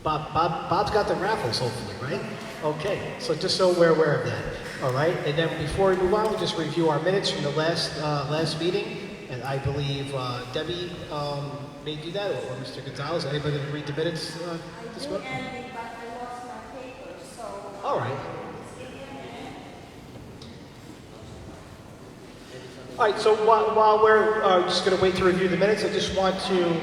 Bob's got the raffles, hopefully, right? Okay, so just so we're aware of that. All right, and then before we move on, we'll just review our minutes from the last meeting. And I believe Debbie may do that, or Mr. Gonzalez. Anybody going to read the minutes this month? Andy, but I lost my paper, so... All right. All right, so while we're just going to wait to review the minutes, I just want to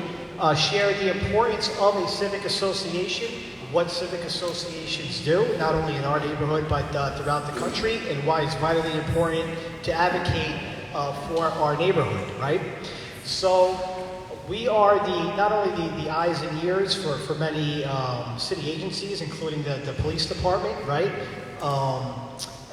share the importance of a civic association, what civic associations do, not only in our neighborhood, but throughout the country, and why it's vitally important to advocate for our neighborhood, right? So we are not only the eyes and ears for many city agencies, including the police department, right?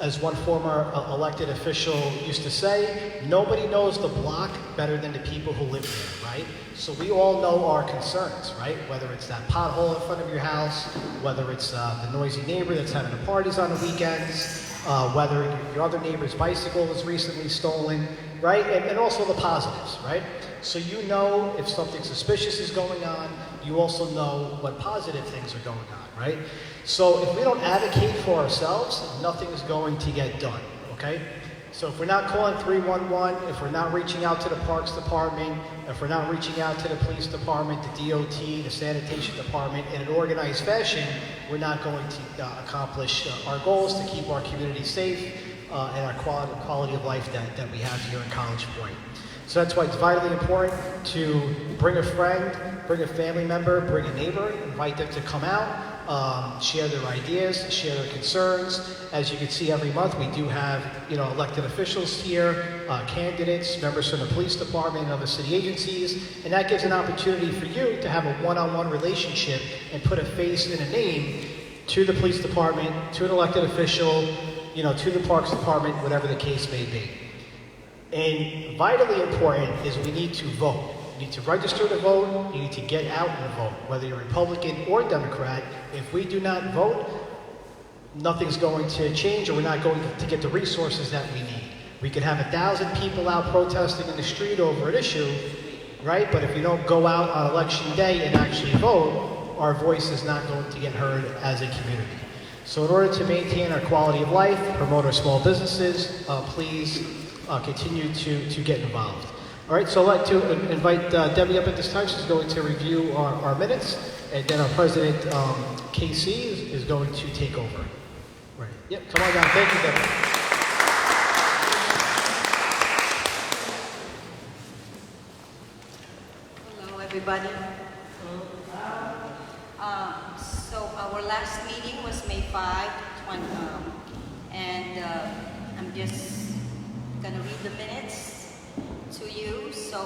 As one former elected official used to say, nobody knows the block better than the people who live there, right? So we all know our concerns, right? Whether it's that pothole in front of your house, whether it's the noisy neighbor that's having the parties on the weekends, whether your other neighbor's bicycle was recently stolen, right? And also the positives, right? So you know if something suspicious is going on, you also know what positive things are going on, right? So if we don't advocate for ourselves, nothing is going to get done, okay? So if we're not calling 311, if we're not reaching out to the Parks Department, if we're not reaching out to the Police Department, the DOT, the Sanitation Department in an organized fashion, we're not going to accomplish our goals to keep our community safe and our quality of life that we have here in College Point. So that's why it's vitally important to bring a friend, bring a family member, bring a neighbor, invite them to come out, share their ideas, share their concerns. As you can see every month, we do have elected officials here, candidates, members from the police department and other city agencies, and that gives an opportunity for you to have a one-on-one relationship and put a face and a name to the police department, to an elected official, to the Parks Department, whatever the case may be. And vitally important is we need to vote. You need to register to vote. You need to get out and vote, whether you're Republican or Democrat. If we do not vote, nothing's going to change, or we're not going to get the resources that we need. We could have 1,000 people out protesting in the street over an issue, right? But if you don't go out on election day and actually vote, our voice is not going to get heard as a community. So in order to maintain our quality of life, promote our small businesses, please continue to get involved. All right, so I'd like to invite Debbie up at this time. She's going to review our minutes, and then our president, KC, is going to take over. Right. Yep, come on down. Thank you, Debbie. Hello, everybody. So our last meeting was May 5, and I'm just going to read the minutes to you. So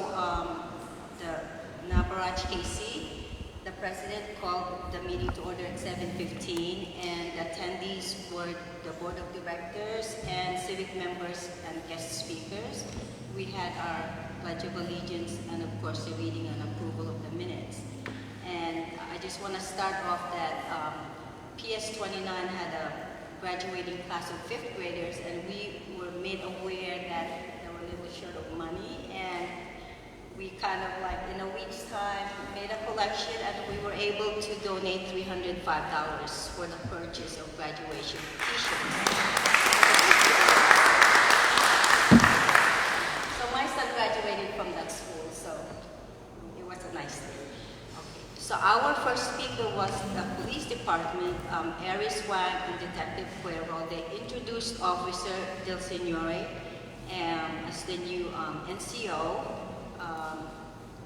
the Nabaraj KC, the president called the meeting to order at 7:15, and attendees were the board of directors and civic members and guest speakers. We had our Pledge of Allegiance and of course the reading and approval of the minutes. And I just want to start off that PS29 had a graduating class of 5th graders, and we were made aware that they were a little short of money, and we kind of like in a week's time made a collection, and we were able to donate $305 for the purchase of graduation t-shirts. So my son graduated from that school, so it was a nice thing. So our first speaker was the police department, Aries Wang and Detective Cuero. They introduced Officer Del Signore as the new NCO,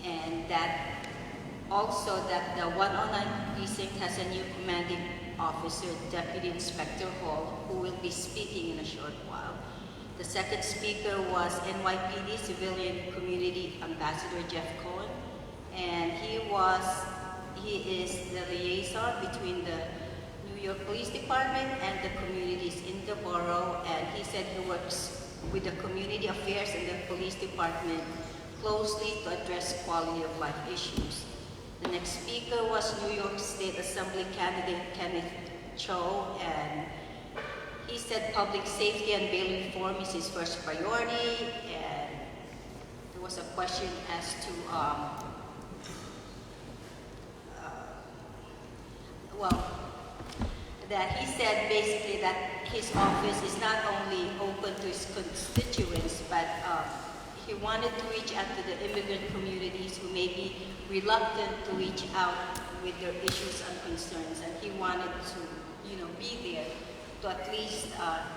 and that also that the 109 precinct has a new commanding officer, Deputy Inspector Hall, who will be speaking in a short while. The second speaker was NYPD Civilian Community Ambassador Jeff Cohen, and he is the liaison between the New York Police Department and the communities in the borough, and he said he works with the community affairs in the police department closely to address quality of life issues. The next speaker was New York State Assembly candidate Kenneth Cho, and he said public safety and bail reform is his first priority, and there was a question as to that he said basically that his office is not only open to his constituents, but he wanted to reach out to the immigrant communities who may be reluctant to reach out with their issues and concerns, and he wanted to, be there to at least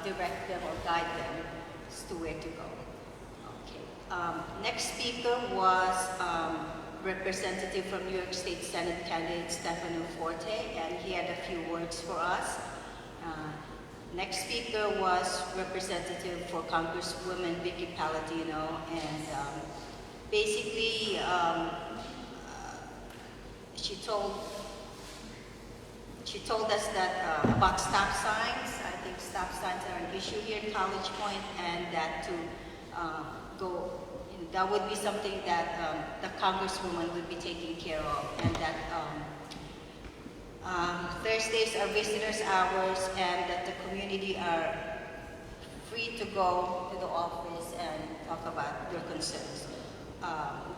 direct them or guide them as to where to go. Okay. Next speaker was Representative from New York State Senate candidate Stefano Forte, and he had a few words for us. Next speaker was Representative for Congresswoman Vicky Paladino, and basically she told us that about stop signs. I think stop signs are an issue here in College Point, and that to that would be something that the Congresswoman would be taking care of, and that Thursdays are visitors' hours, and that the community are free to go to the office and talk about their concerns.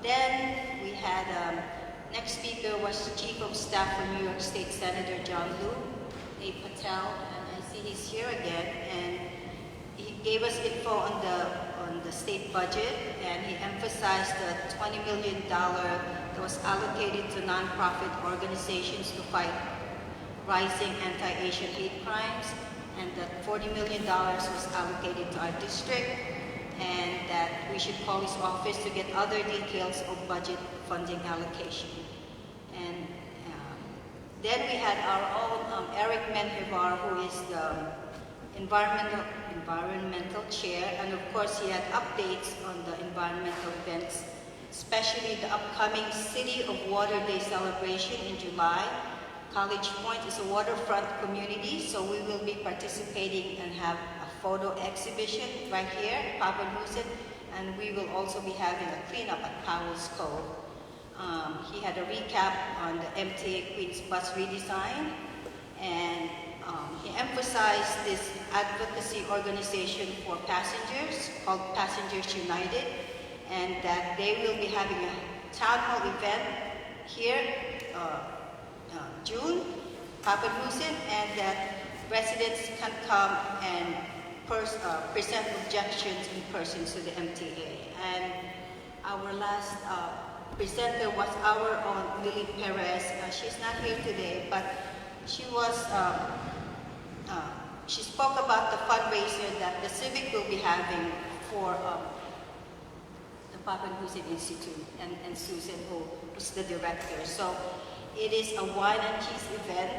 Then we had, next speaker was Chief of Staff for New York State Senator John Liu, A. Patel, and I see he's here again, and he gave us info on the state budget, and he emphasized the $20 million that was allocated to nonprofit organizations to fight rising anti-Asian hate crimes, and that $40 million was allocated to our district, and that we should call his office to get other details of budget funding allocation. And then we had our own Eric Menjivar, who is the environmental chair, and of course he had updates on the environmental events, especially the upcoming City of Water Day celebration in July. College Point is a waterfront community, so we will be participating and have a photo exhibition right here at Papanuset, and we will also be having a cleanup at Powell's Cove. He had a recap on the MTA Queens bus redesign, and he emphasized this advocacy organization for passengers called Passengers United, and that they will be having a town hall event here June, Papanuset, and that residents can come and present objections in person to the MTA. And our last presenter was our own Lily Perez. She's not here today, but she spoke about the fundraiser that the Civic will be having for the Papanuset Institute, and Susan, who was the director. So it is a wine and cheese event,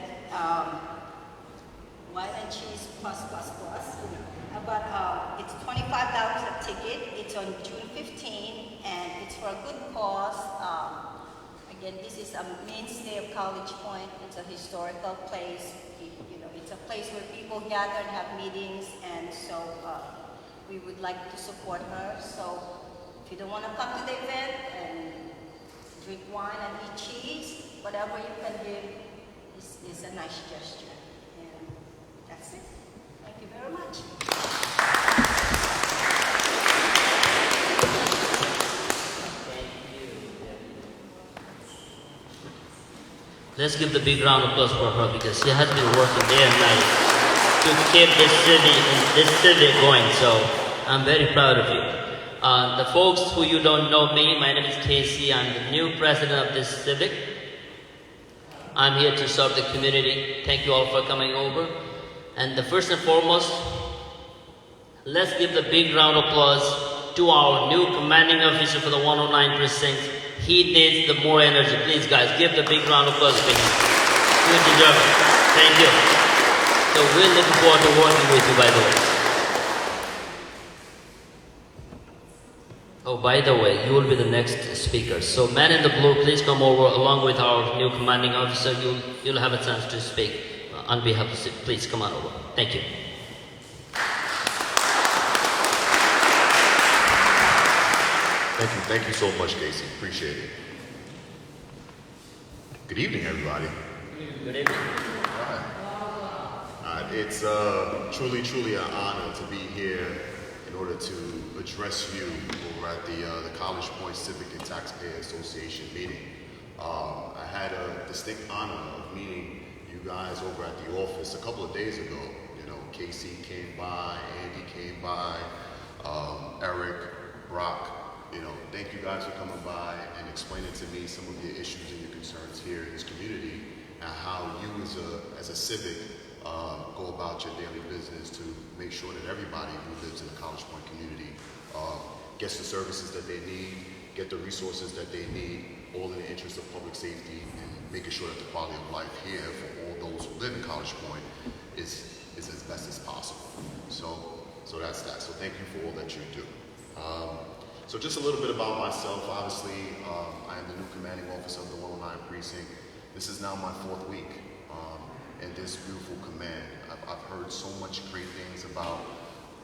wine and cheese plus. But it's $25 a ticket. It's on June 15, and it's for a good cause. Again, this is a mainstay of College Point. It's a historical place. It's a place where people gather and have meetings, and so we would like to support her. So if you don't want to come to the event and drink wine and eat cheese, whatever you can give is a nice gesture. And that's it. Thank you very much. Let's give the big round of applause for her, because she has been working day and night to keep this city going. So I'm very proud of you. The folks who you don't know me, my name is Casey. I'm the new president of this Civic. I'm here to serve the community. Thank you all for coming over. And the first and foremost, let's give the big round of applause to our new commanding officer for the 109 precinct. He needs the more energy. Please, guys, give the big round of applause for him. You deserve it. Thank you. So we're looking forward to working with you, by the way. Oh, by the way, you will be the next speaker. So man in the blue, please come over along with our new commanding officer. You'll have a chance to speak on behalf of the city. Please come on over. Thank you. Thank you so much, Casey. Appreciate it. Good evening, everybody. Good evening. It's truly an honor to be here in order to address you over at the College Point Civic and Taxpayers Association meeting. I had a distinct honor of meeting you guys over at the office a couple of days ago, you know, Casey came by, Andy came by, Eric, Brock, you know, thank you guys for coming by and explaining to me some of your issues and your concerns here in this community, and how you as a civic go about your daily business to make sure that everybody who lives in the College Point community gets the services that they need, get the resources that they need, all in the interest of public safety and making sure that the quality of life here for all those who live in College Point is as best as possible. So that's that. So thank you for all that you do. So just a little bit about myself. Obviously, I am the new commanding officer of the 109 precinct. This is now my 4th week in this beautiful command. I've heard so much great things about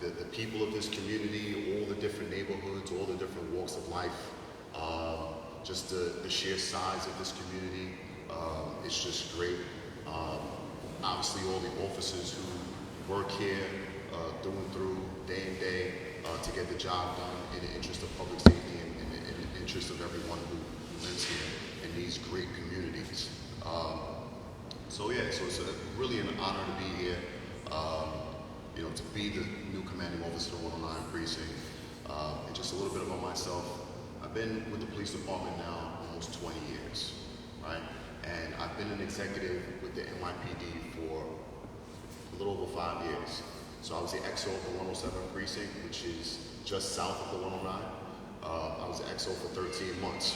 the people of this community, all the different neighborhoods, all the different walks of life, just the sheer size of this community. It's just great. Obviously, all the officers who work here through and through, day and day, to get the job done in the interest of public safety and in the interest of everyone who lives here in these great communities. So it's really an honor to be here. You know, to be the new commanding officer of the 109 precinct. And just a little bit about myself. I've been with the police department now almost 20 years, right? And I've been an executive with the NYPD for a little over 5 years. So I was the XO of the 107 precinct, which is just south of the 109. I was the XO for 13 months.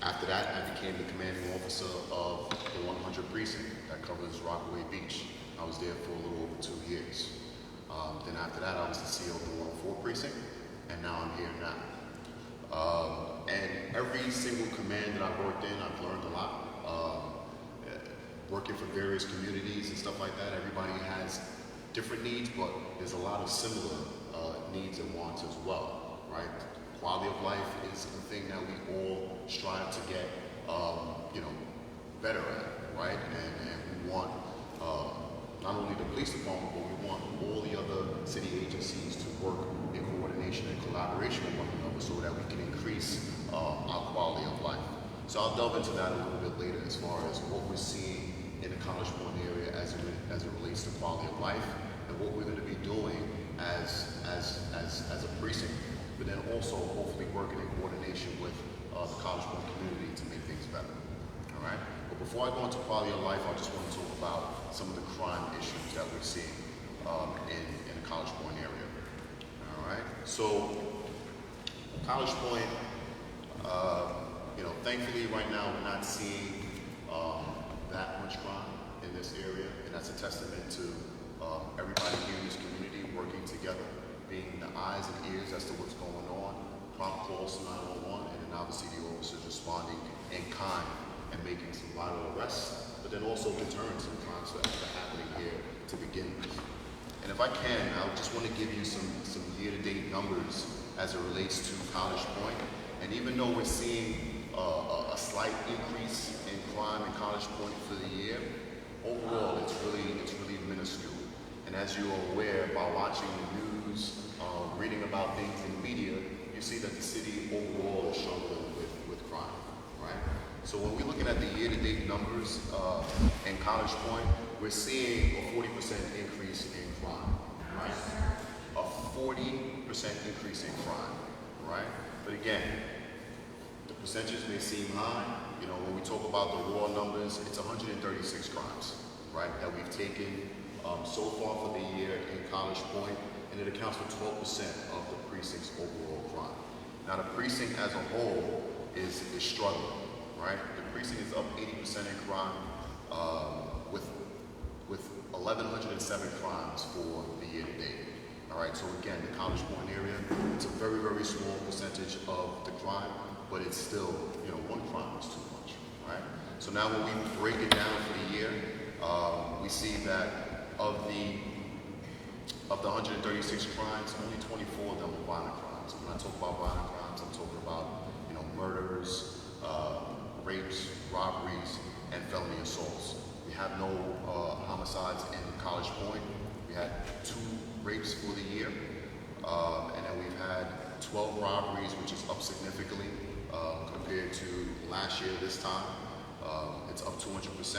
After that, I became the commanding officer of the 100 precinct that covers Rockaway Beach. I was there for a little over 2 years. Then after that, I was the CO of the 104 precinct, and now I'm here now. And every single command that I've worked in, I've learned a lot. Working for various communities and stuff like that, everybody has different needs, but there's a lot of similar needs and wants as well, right? Quality of life is a thing that we all strive to get, better at, right? And we want not only the police department, but we want all the other city agencies to work in coordination and collaboration with one another so that we can increase our quality of life. So I'll delve into that a little bit later as far as what we're seeing in the College Point area as it relates to quality of life and what we're going to be doing as a precinct, but then also hopefully working in coordination with the College Point community to make things better. All right. But before I go into quality of life, I just want to talk about some of the crime issues that we're seeing in the College Point area. All right. So College Point, thankfully right now we're not seeing that much crime in this area, and that's a testament to everybody here in this community working together, being the eyes and ears as to what's going on, prompt calls to 911, and then obviously the officers responding in kind and making some vital arrests, but then also deterring some crimes that are happening here to begin with. And if I can, I just want to give you some year-to-date numbers as it relates to College Point. And even though we're seeing a slight increase in crime in College Point for the year, overall it's really minuscule. And as you are aware, by watching the news, reading about things in the media, you see that the city overall is struggling with crime, right? So when we're looking at the year-to-date numbers in College Point, we're seeing a 40% increase in crime, right? A 40% increase in crime, right? But again, the percentages may seem high. When we talk about the raw numbers, it's 136 crimes, right, that we've taken so far for the year in College Point, and it accounts for 12% of the precinct's overall crime. Now, the precinct as a whole is struggling, right? The precinct is up 80% in crime, with 1,107 crimes for the year to date. All right, so again, the College Point area, it's a very, very small percentage of the crime, but it's still, one crime is too much, right? So now when we break it down for the year, we see that of the 136 crimes, only 24 of them are violent crimes. And when I talk about violent crimes, I'm talking about, murders, rapes, robberies, and felony assaults. We have no homicides in College Point. We had 2 rapes for the year, and then we've had 12 robberies, which is up significantly compared to last year this time. it's up 200%.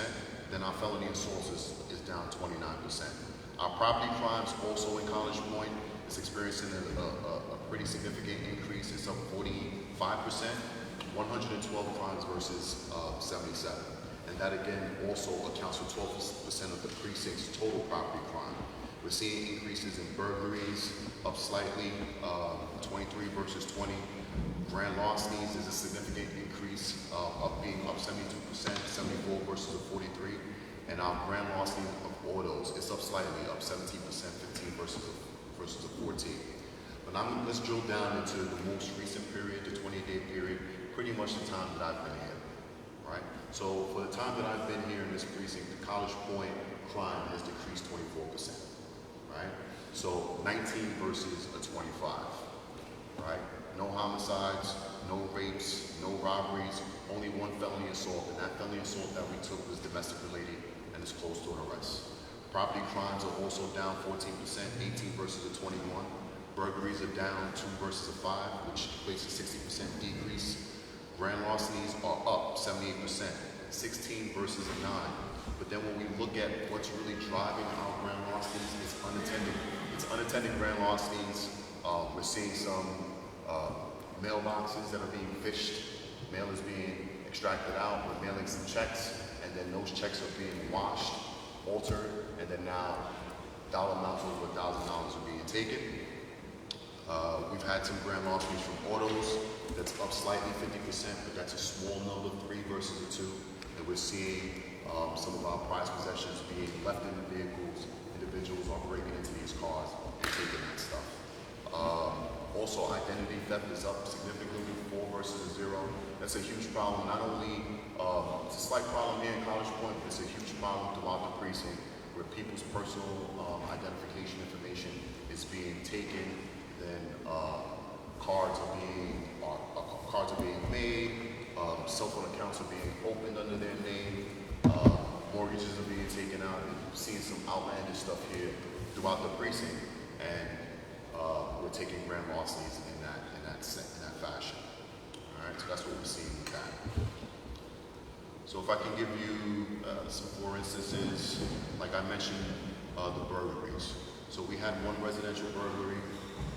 Then our felony assaults is down 29%. Our property crimes also in College Point is experiencing a pretty significant increase. It's up 45%, 112 crimes versus 77. And that again also accounts for 12% of the precinct's total property crime. We're seeing increases in burglaries, up slightly, 23 versus 20. Grand larcenies is a significant increase, being up 72%, 74 versus a 43. And our grand larceny of autos is up slightly, up 17%, 15 versus a 14. But let's drill down into the most recent period, the 20-day period, pretty much the time that I've been here, right? So for the time that I've been here in this precinct, the College Point crime has decreased 24%, right? So 19 versus a 25, right? No homicides, no rapes, no robberies, only one felony assault, and that felony assault that we took was domestic related and is close to an arrest. Property crimes are also down 14%, 18 versus a 21. Burglaries are down 2 versus a 5, which equates to 60% decrease. Grand larcenies are up 78%, 16 versus a 9. But then when we look at what's really driving our grand larcenies, it's unattended grand larcenies. We're seeing some mailboxes that are being phished. Mail is being extracted out. We're mailing some checks, and then those checks are being washed, altered, and then now dollar amounts over $1,000 are being taken. We've had some grand larcenies from autos that's up slightly 50%, but that's a small number, 3 versus a 2. And we're seeing some of our prized possessions being left in the vehicles. Individuals are breaking into these cars and taking that stuff. Also, identity theft is up significantly, 4 versus a 0. That's a huge problem. Not only, it's a slight problem here in College Point, but it's a huge problem throughout the precinct where people's personal identification information is being taken, then cards are being made, cell phone accounts are being opened under their name, mortgages are being taken out, and we've seen some outlandish stuff here throughout the precinct, and we're taking grand larcenies in that fashion. All right, so that's what we're seeing with that. So if I can give you some more instances, like I mentioned, the burglaries. So we had one residential burglary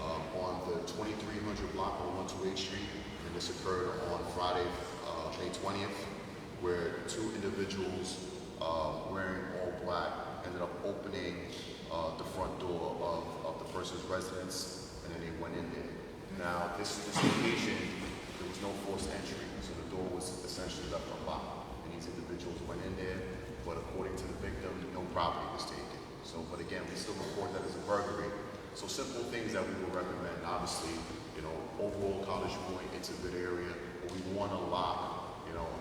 on the 2300 block on 128th Street, and this occurred on Friday, May 20th, where 2 individuals wearing all black ended up opening the front door of the person's residence, and then they went in there. Now, this location, there was no forced entry, so the door was essentially left unlocked, and these individuals went in there, but according to the victim, no property was taken. So, but again, we still report that as a burglary. So simple things that we would recommend, obviously, overall College Point, it's a good area, but we want to lock,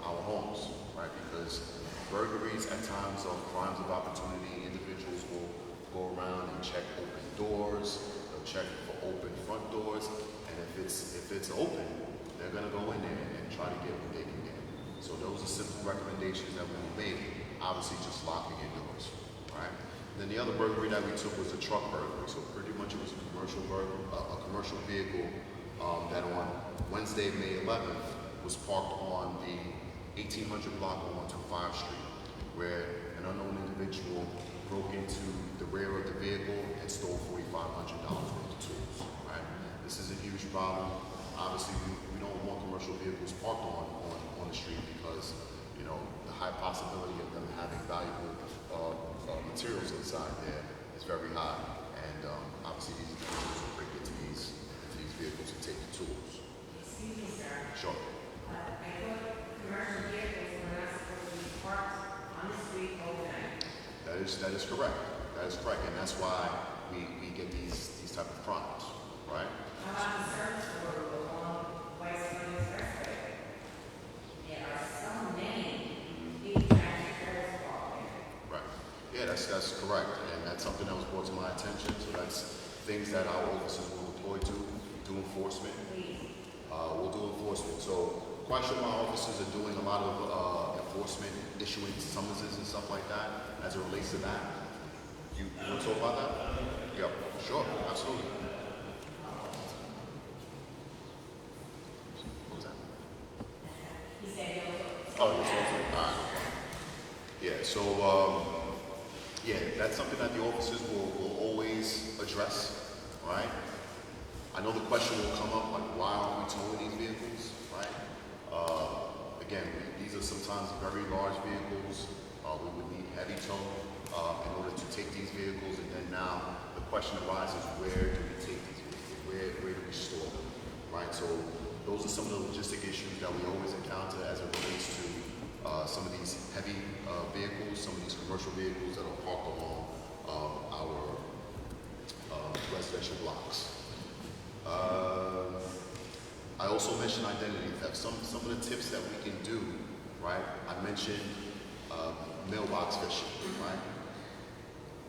our homes, right? Because burglaries at times are crimes of opportunity. Individuals will go around and check open doors, they'll check for open front doors, and if it's open, they're gonna go in there and try to get what they can get. So those are simple recommendations that we will make, obviously just locking your doors, right? Then the other burglary that we took was a truck burglary. So pretty much it was a commercial vehicle that on Wednesday, May 11th, was parked on the 1800 block on 125 Street, where an unknown individual broke into the rear of the vehicle and stole $4,500 worth of tools, right? This is a huge problem. Obviously, we don't want commercial vehicles parked on the street because, the high possibility of them having valuable materials inside there is very high. And obviously, these individuals will break into these vehicles and take the tools. Excuse me, sir. Sure. I thought commercial vehicles were not supposed to be parked on the street overnight. That is correct. That is correct, and that's why we get these type of crimes, right? How about the service road along West One Expressway? There are so many big traffic cars parked there. Right. Yeah, that's correct, and that's something that was brought to my attention. So that's things that our officers will deploy to do enforcement. Please. We'll do enforcement. So quite sure my officers are doing a lot of enforcement, issuing summonses and stuff like that as it relates to that. You want to talk about that? Yeah, sure, absolutely. What was that? He said, Oh, yes, Yeah, so, yeah, that's something that the officers will always address, right? I know the question will come up, like, why aren't we towing these vehicles, right? Again, these are sometimes very large vehicles. We would need heavy tow in order to take these vehicles, and then now the question arises, where do we take these vehicles? Where do we store them, right? So those are some of the logistic issues that we always encounter as it relates to some of these heavy vehicles, some of these commercial vehicles that are parked along our residential blocks. I also mentioned identity theft. Some of the tips that we can do, right? I mentioned mailbox fishing, right?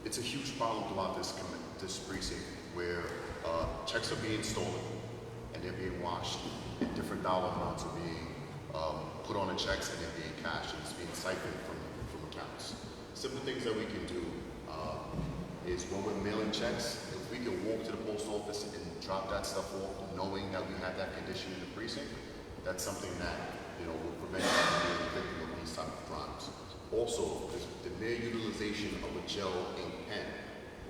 It's a huge problem throughout this precinct where checks are being stolen and they're being washed, and different dollar amounts are being put on the checks and they're being cashed, and it's being siphoned from accounts. Simple things that we can do is when we're mailing checks, if we can walk to the post office and drop that stuff off, knowing that we have that condition in the precinct, that's something that will prevent us from being a victim of these type of crimes. Also, the mere utilization of a gel ink pen,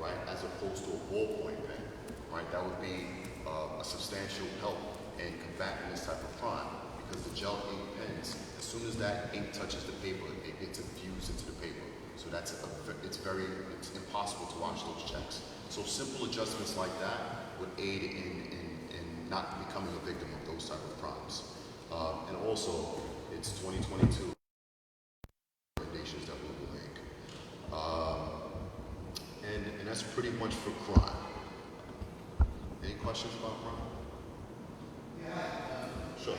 right, as opposed to a ballpoint pen, right, that would be a substantial help in combating this type of crime, because the gel ink pens, as soon as that ink touches the paper, it gets infused into the paper. So it's impossible to wash those checks. So simple adjustments like that would aid in not becoming a victim of those type of crimes. And also, it's 2022 recommendations that we will make. And that's pretty much for crime. Any questions about crime? Yeah. Sure.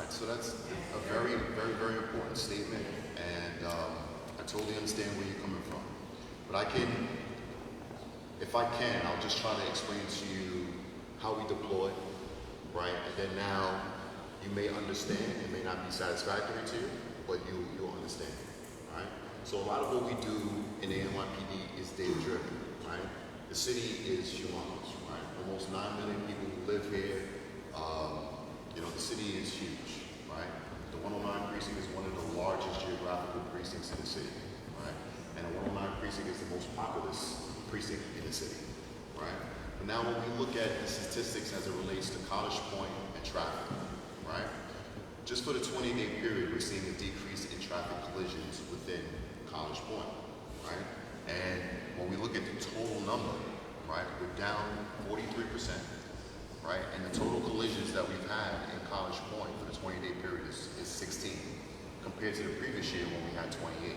So that's a very, very, very important statement, and I totally understand where you're coming from. But if I can, I'll just try to explain to you how we deploy, right? And then now you may understand. It may not be satisfactory to you, but you'll understand, right? So a lot of what we do in the NYPD is data-driven, right? The city is humongous, right? Almost 9 million people who live here. The city is huge, right? The 109 precinct is one of the largest geographical precincts in the city, right? And the 109 precinct is the most populous precinct in the city, right? But now when we look at the statistics as it relates to College Point and traffic, right? Just for the 20-day period, we're seeing a decrease in traffic collisions within College Point, right? And when we look at the total number, right, we're down 43%, right? And the total collisions that we've had in College Point for the 20-day period is 16, compared to the previous year when we had 28.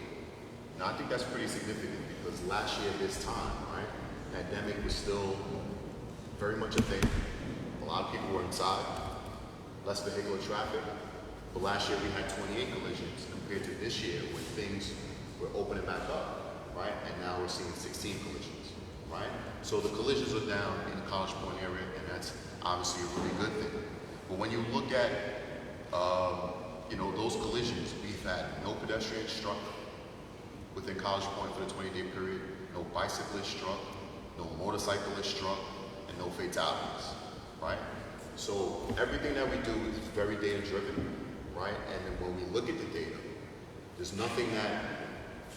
Now, I think that's pretty significant because last year at this time, right, pandemic was still very much a thing. A lot of people were inside, less vehicular traffic. But last year we had 28 collisions compared to this year when things were opening back up, right? And now we're seeing 16 collisions, right? So the collisions are down in the College Point area, and that's obviously a really good thing. But when you look at, those collisions, we've had no pedestrians struck within College Point for the 20-day period, no bicyclists struck, no motorcyclists struck, and no fatalities, right? So everything that we do is very data-driven, right? And then when we look at the data, there's nothing that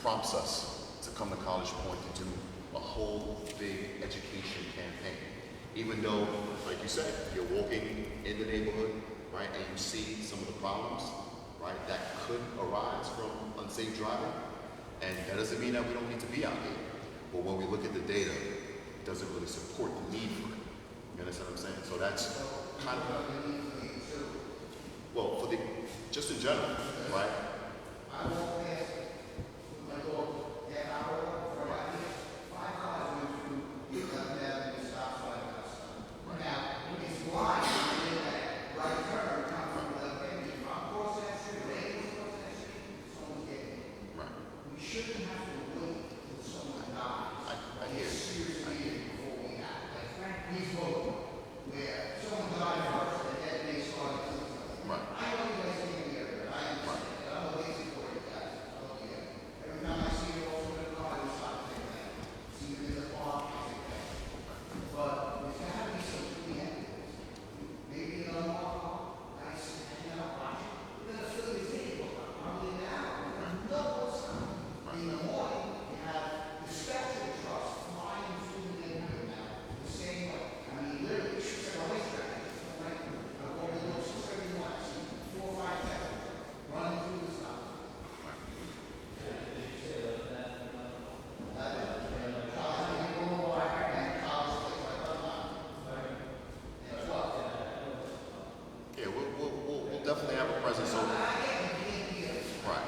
prompts us to come to College Point to do a whole big education campaign. Even though, like you said, you're walking in the neighborhood, right, and you see some of the problems, right, that could arise from unsafe driving. And that doesn't mean that we don't need to be out here. But when we look at the data, it doesn't really support the need for it. You understand what I'm saying? So that's kind of, well, just in general, right? I walk past with my dog that hour for about 5 cars went through, you got that and stop sign outside. Now, it's blind, in that right turn, come from the left end, if I'm crossing that street, or anyone crossing that street, someone's getting hit. Right. We shouldn't have to wait until someone dies. I hear you. Seriously, before we act. Like, we vote where someone died first, and then they started doing something. Right. I know you guys can't hear it, but I understand. I'm a lazy boy, guys. I love you. Every time I see you all in the car, I stop and think that. See you in the park, I think that. But there's got to be some preemptive. Maybe another car, nice, hang out, watch it. We're going to fill this table, probably now. We're going to know what's coming. In the morning, you have the spectrum trucks flying through the neighborhood now, the same way. I mean, literally, it's like a racetrack. Right? Over the little 671, I see 4 or 5 Teslas running through the stop. Yeah, we'll definitely have a presence over. Right.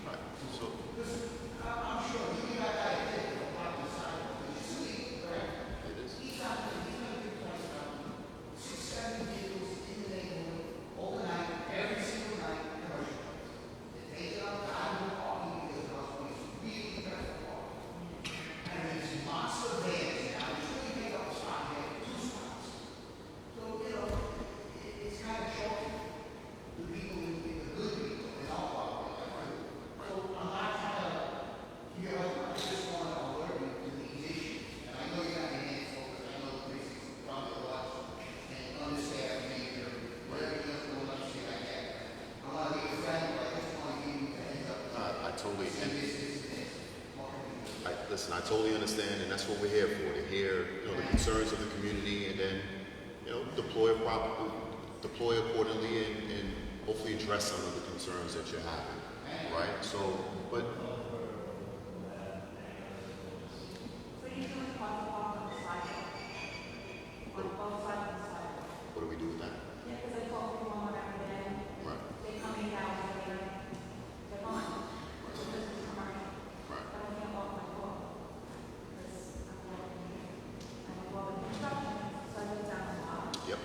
Right. So, it is. Listen, I totally understand, and that's what we're here for, to hear, the concerns of the community, and then, deploy accordingly, and hopefully address some of the concerns that you're having, right? So, but what do we do with that? Right. Right. Yep.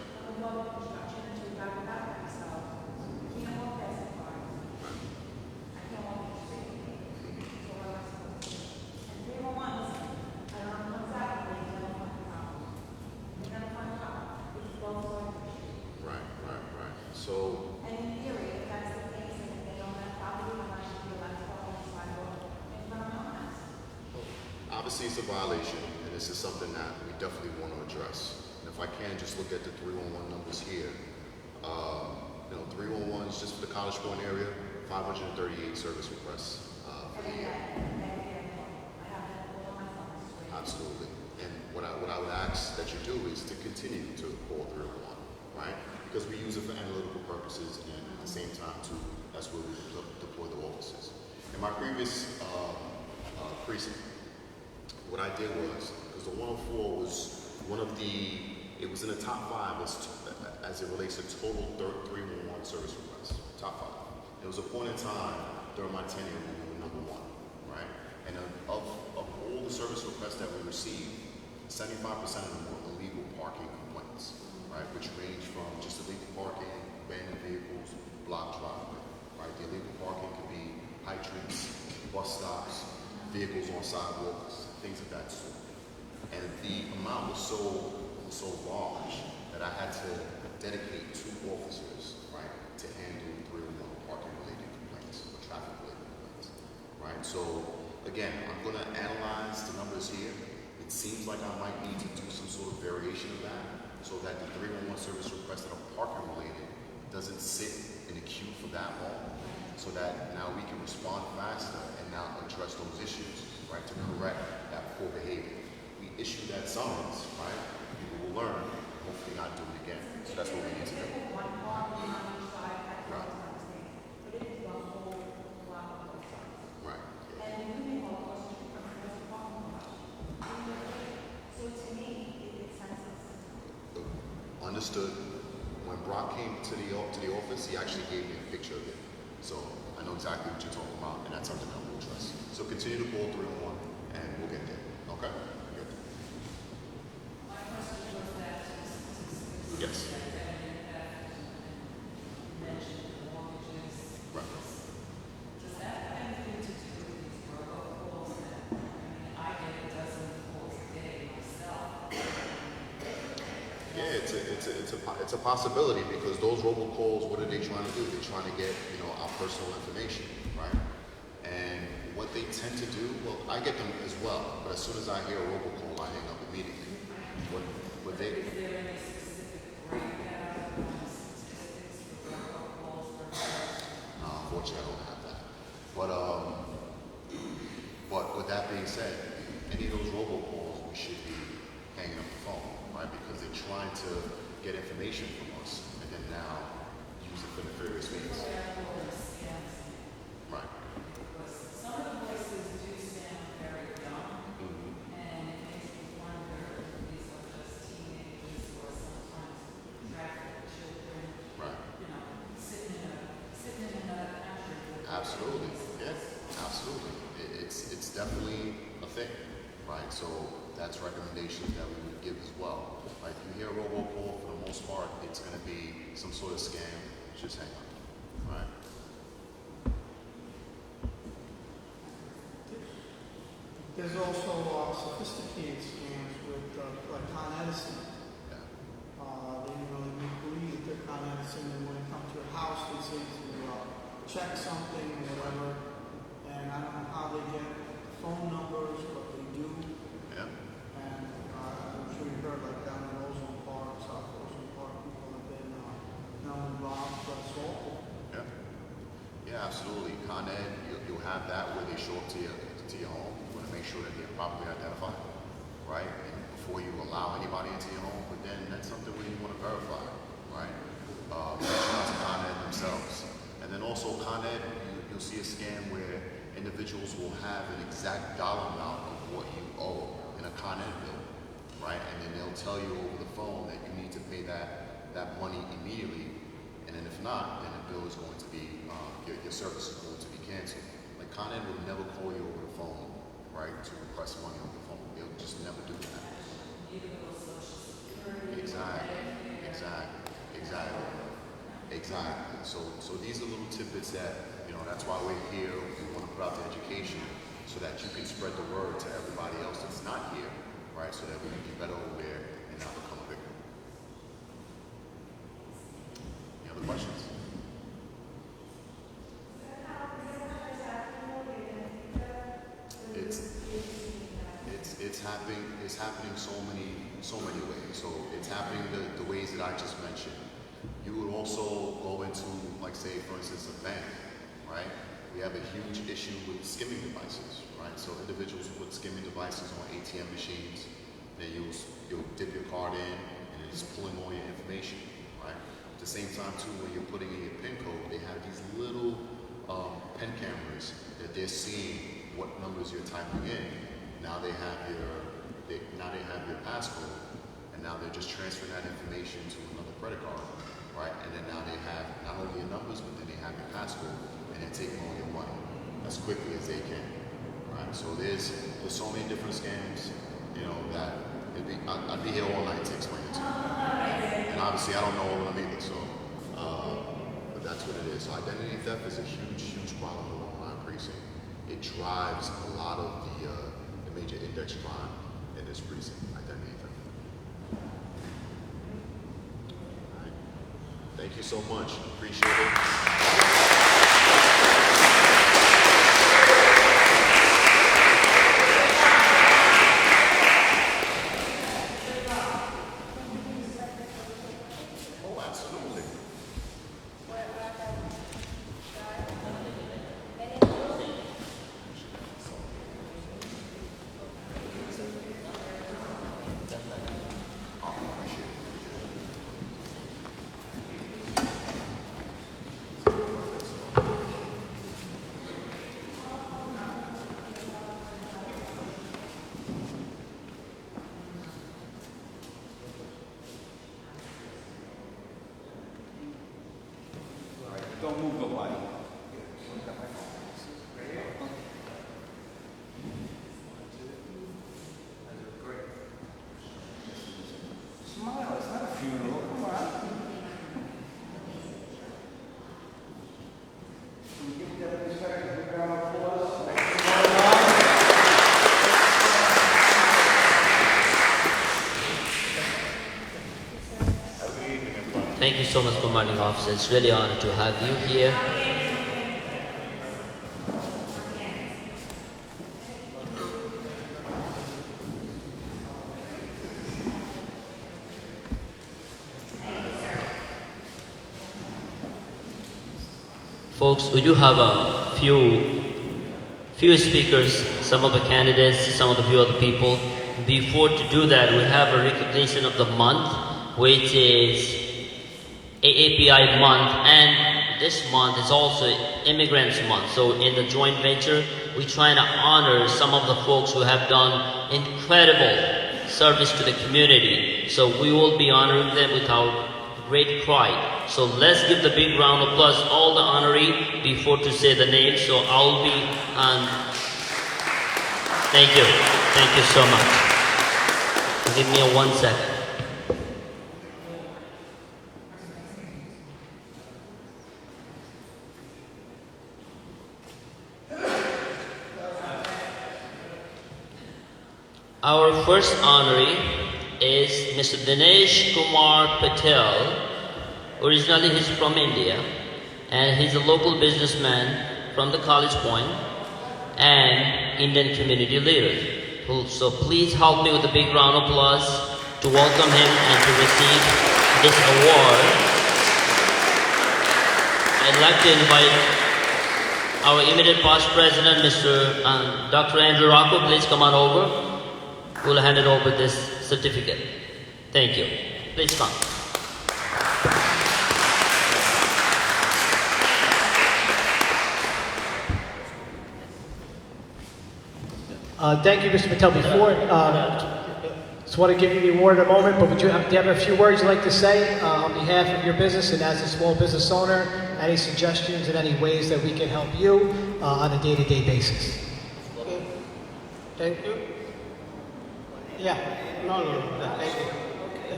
Right, right. obviously it's a violation, and this is something that we definitely want to address. And if I can just look at the 311 numbers here, 311 is just for the College Point area, 538 service requests for the year. Absolutely. And what I would ask that you do is to continue to call 311, right? Because we use it for analytical purposes, and at the same time, too, that's where we deploy the officers. In my previous precinct, what I did was, because the 104 was one of it was in the top 5 as it relates to total 311 service requests, top 5. There was a point in time during my tenure when we were number 1, right? And of all the service requests that we received, 75% of them were illegal parking complaints, right? Which range from just illegal parking, abandoned vehicles, block driveway, right? The illegal parking could be hydrants, bus stops, vehicles on sidewalks, things of that sort. And the amount was so large that I had to dedicate 2 officers, right, to handle 311 parking related complaints or traffic related complaints, right? So again, I'm going to analyze the numbers here. It seems like I might need to do some sort of variation of that so that the 311 service requests that are parking related doesn't sit in the queue for that long, so that now we can respond faster and now address those issues, right, to correct that poor behavior. We issue that summons, right? People will learn, hopefully not do it again. So that's what we need to do. Right. Right. Understood. When Brock came to the office, he actually gave me a picture of it. So I know exactly what you're talking about, and that's something that we'll address. So continue to call 311, and we'll get there. Okay? Good. Yes. Right. Yeah, it's a possibility, because those robocalls, what are they trying to do? They're trying to get our personal information, right? And what they tend to do, well, I get them as well, but as soon as I hear a robocall, I hang up immediately. What they unfortunately, I don't have that. But with that being said, any of those robocalls, we should be hanging up the phone, right? Because they're trying to get information from us and then now use it for nefarious means. Right. Some of the voices do sound very young, and it makes me wonder if these are just teenagers or sometimes traffic children, Right. sitting in another country. Absolutely. Yeah. Absolutely. It's definitely a thing, right? So that's recommendations that we would give as well. Like, if you hear a robocall, for the most part, it's going to be some sort of scam. Just hang up, right? There's also sophisticated scams with like Con Edison. Yeah. They make believe that they're Con Edison, and when they come to your house, they say to check something or whatever. And I don't know how they get the phone numbers, but they do. Yeah. And I'm sure you heard like down in Ozone Park, South Ozone Park, people have been not only robbed but assaulted. Yeah. Yeah, absolutely. Con Ed, you'll have that where they show up to your home. You want to make sure that they're properly identified, right? And before you allow anybody into your home, but then that's something where you want to verify, right? Reaching out to Con Ed themselves. And then also Con Ed, you'll see a scam where individuals will have an exact dollar amount of what you owe in a Con Ed bill, right? And then they'll tell you over the phone that you need to pay that money immediately. And then if not, then the bill is going to be, your service is going to be canceled. Like, Con Ed will never call you over the phone, right, to request money over the phone. They'll just never do that. Exactly. So these are little tidbits that, that's why we're here. We want to put out the education so that you can spread the word to everybody else that's not here, right, so that we can be better aware and not become a victim. Any other questions? it's happening so many ways. So it's happening the ways that I just mentioned. You would also go into, like say, for instance, a bank, right? We have a huge issue with skimming devices, right? So individuals put skimming devices on ATM machines, then you'll dip your card in, and it's pulling all your information, right? At the same time, too, when you're putting in your PIN code, they have these little pen cameras that they're seeing what numbers you're typing in. Now they have your passcode, and now they're just transferring that information to another credit card, right? And then now they have not only your numbers, but then they have your passcode, and they're taking all your money as quickly as they can, right? So there's so many different scams, you know, that I'd be here all night to explain it to you. And obviously, I don't know all of them either, so, but that's what it is. So identity theft is a huge problem in the online precinct. It drives a lot of the major index crime in this precinct, identity theft. All right. Thank you so much. Appreciate it. Oh, absolutely. Don't move nobody. Smile, it's not a funeral, come on. Can we give that respect to the ground of applause? Thank you so much, commanding officer. It's really an honor to have you here. Folks, we do have a few speakers, some of the candidates, some of the few other people. Before to do that, we have a recognition of the month, which is AAPI month, and this month is also Immigrants Month. So in the joint venture, we're trying to honor some of the folks who have done incredible service to the community. So we will be honoring them with our great pride. So let's give the big round of applause all the honoree before to say the name. So I'll be on. Thank you so much. Give me a 1 second. Our first honoree is Mr. Dinesh Kumar Patel. Originally he's from India, and he's a local businessman from the College Point and Indian community leader. So please help me with a big round of applause to welcome him and to receive this award. I'd like to invite our immediate past president, Mr. Dr. Andrew Rocco. Please come on over. We'll hand it over this certificate. Thank you. Please come. Thank you, Mr. Patel. Before, just want to give you the award in a moment, but do you have a few words you'd like to say on behalf of your business and as a small business owner? Any suggestions and any ways that we can help you on a day-to-day basis? Okay. Thank you. Yeah. No. Thank you.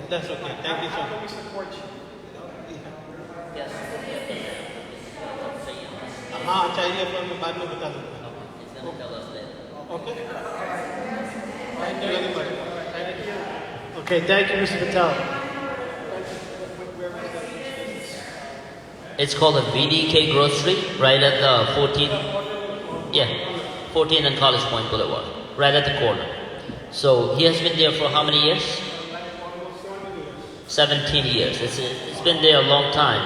That's okay. Thank you so much. We support you. हाँ चाहिए तो मैं बाद में बता दूँगा. Okay. Thank you very much. Thank you. Okay, thank you, Mr. Patel. It's called a VDK Grocery, right at the 14th and College Point Boulevard, right at the corner. So he has been there for how many years? 17 years. It's been there a long time.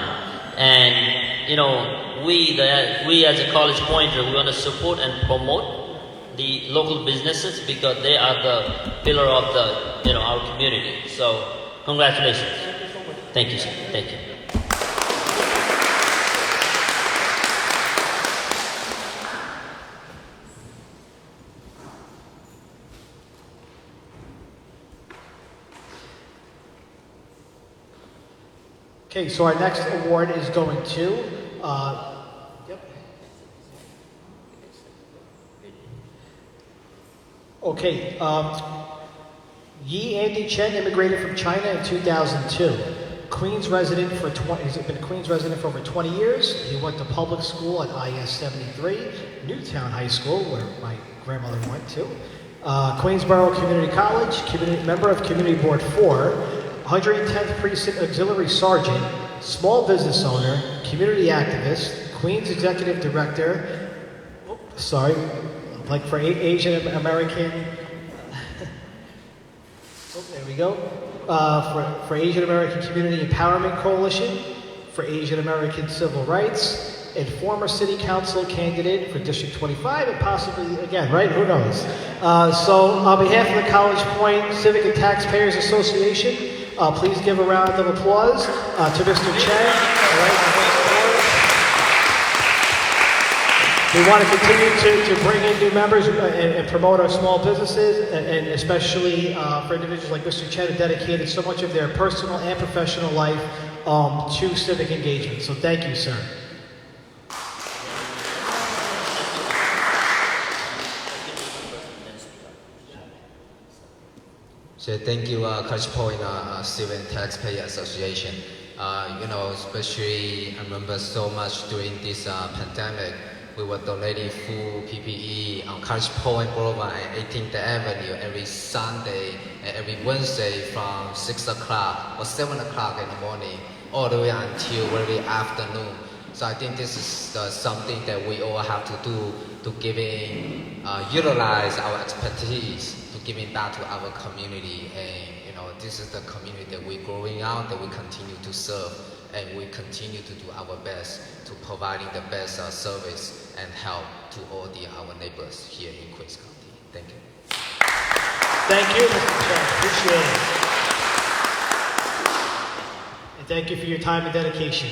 And, you know, we as a College Pointer, we want to support and promote the local businesses because they are the pillar of the, you know, our community. So, congratulations. Thank you, sir. Thank you. Okay, so our next award is going to, yep. Okay, Yi Andy Chen immigrated from China in 2002. Queens resident for he's been a Queens resident for over 20 years. He went to public school at IS 73, Newtown High School, where my grandmother went to. Queensborough Community College, member of Community Board 4. 110th Precinct Auxiliary Sergeant, small business owner, community activist, Queens Executive Director, like for Asian American, there we go, for Asian American Community Empowerment Coalition, for Asian American Civil Rights, and former city council candidate for District 25, and possibly again, right? Who knows? So on behalf of the College Point Civic and Taxpayers Association, please give a round of applause to Mr. Chen. All right, we want to continue to bring in new members and promote our small businesses, and especially for individuals like Mr. Chen who dedicated so much of their personal and professional life to civic engagement. So thank you, sir. So thank you, College Point Civic and Taxpayer Association. You know, especially I remember so much during this pandemic, we were donating food, PPE on College Point Boulevard and 18th Avenue every Sunday and every Wednesday from 6 o'clock or 7 o'clock in the morning all the way until very afternoon. So I think this is something that we all have to do to utilize our expertise to giving back to our community. And you know, this is the community that we're growing out, that we continue to serve, and we continue to do our best to providing the best service and help to all our neighbors here in Queens County. Thank you. Thank you, Mr. Chen. Appreciate it. And thank you for your time and dedication.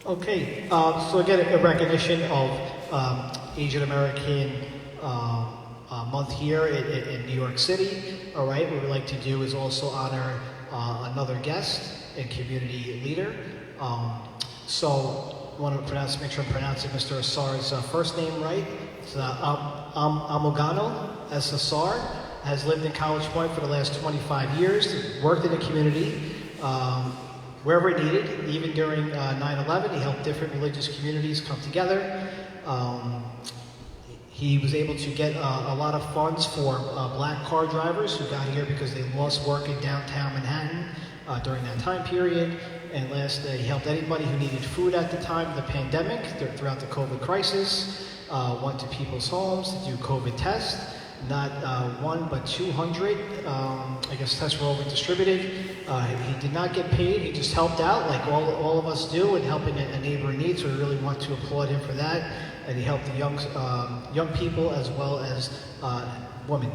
Okay, so again, a recognition of Asian American month here in New York City. All right, what we'd like to do is also honor another guest and community leader. So I want to make sure I'm pronouncing Mr. Asar's first name right. It's Amugano S. Asar, has lived in College Point for the last 25 years, worked in the community, wherever needed. Even during 9/11, he helped different religious communities come together. He was able to get a lot of funds for black car drivers who got here because they lost work in downtown Manhattan during that time period. And last, he helped anybody who needed food at the time of the pandemic, throughout the COVID crisis. Went to people's homes to do COVID tests. Not one, but 200, I guess tests were over distributed. He did not get paid, he just helped out like all of us do in helping a neighbor in need, so we really want to applaud him for that. And he helped the young people as well as women.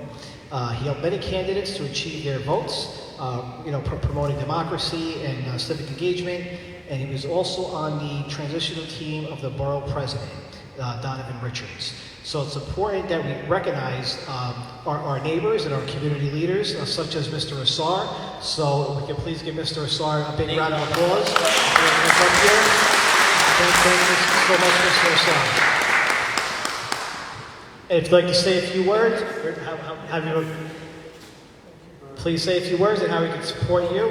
He helped many candidates to achieve their votes, promoting democracy and civic engagement. And he was also on the transitional team of the borough president, Donovan Richards. So it's important that we recognize our neighbors and our community leaders, such as Mr. Asar. So we can please give Mr. Asar a big round of applause. Thank you so much, Mr. Osar. And if you'd like to say a few words, have you please say a few words and how we can support you.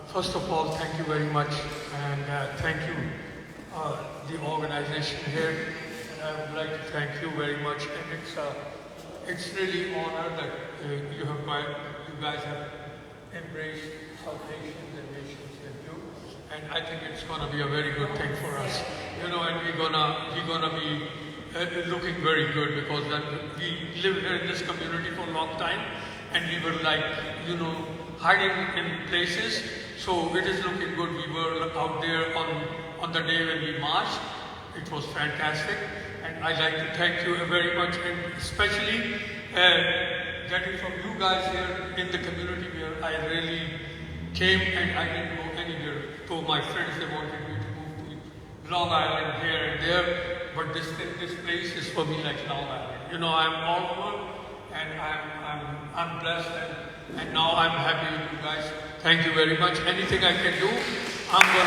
First of all, thank you very much, and thank you, the organization here. And I would like to thank you very much. And it's really an honor that you guys have embraced South Asians and nations in you. And I think it's going to be a very good thing for us, and we're gonna be looking very good because we live here in this community for a long time, and we were hiding in places. So it is looking good. We were out there on the day when we marched. It was fantastic, and I'd like to thank you very much, and especially getting from you guys here in the community where I really came and I didn't go anywhere. So my friends, they wanted me to move to Long Island here and there, but this place is for me like Long Island. I'm all over, and I'm blessed, and now I'm happy with you guys. Thank you very much. Anything I can do, I'm here.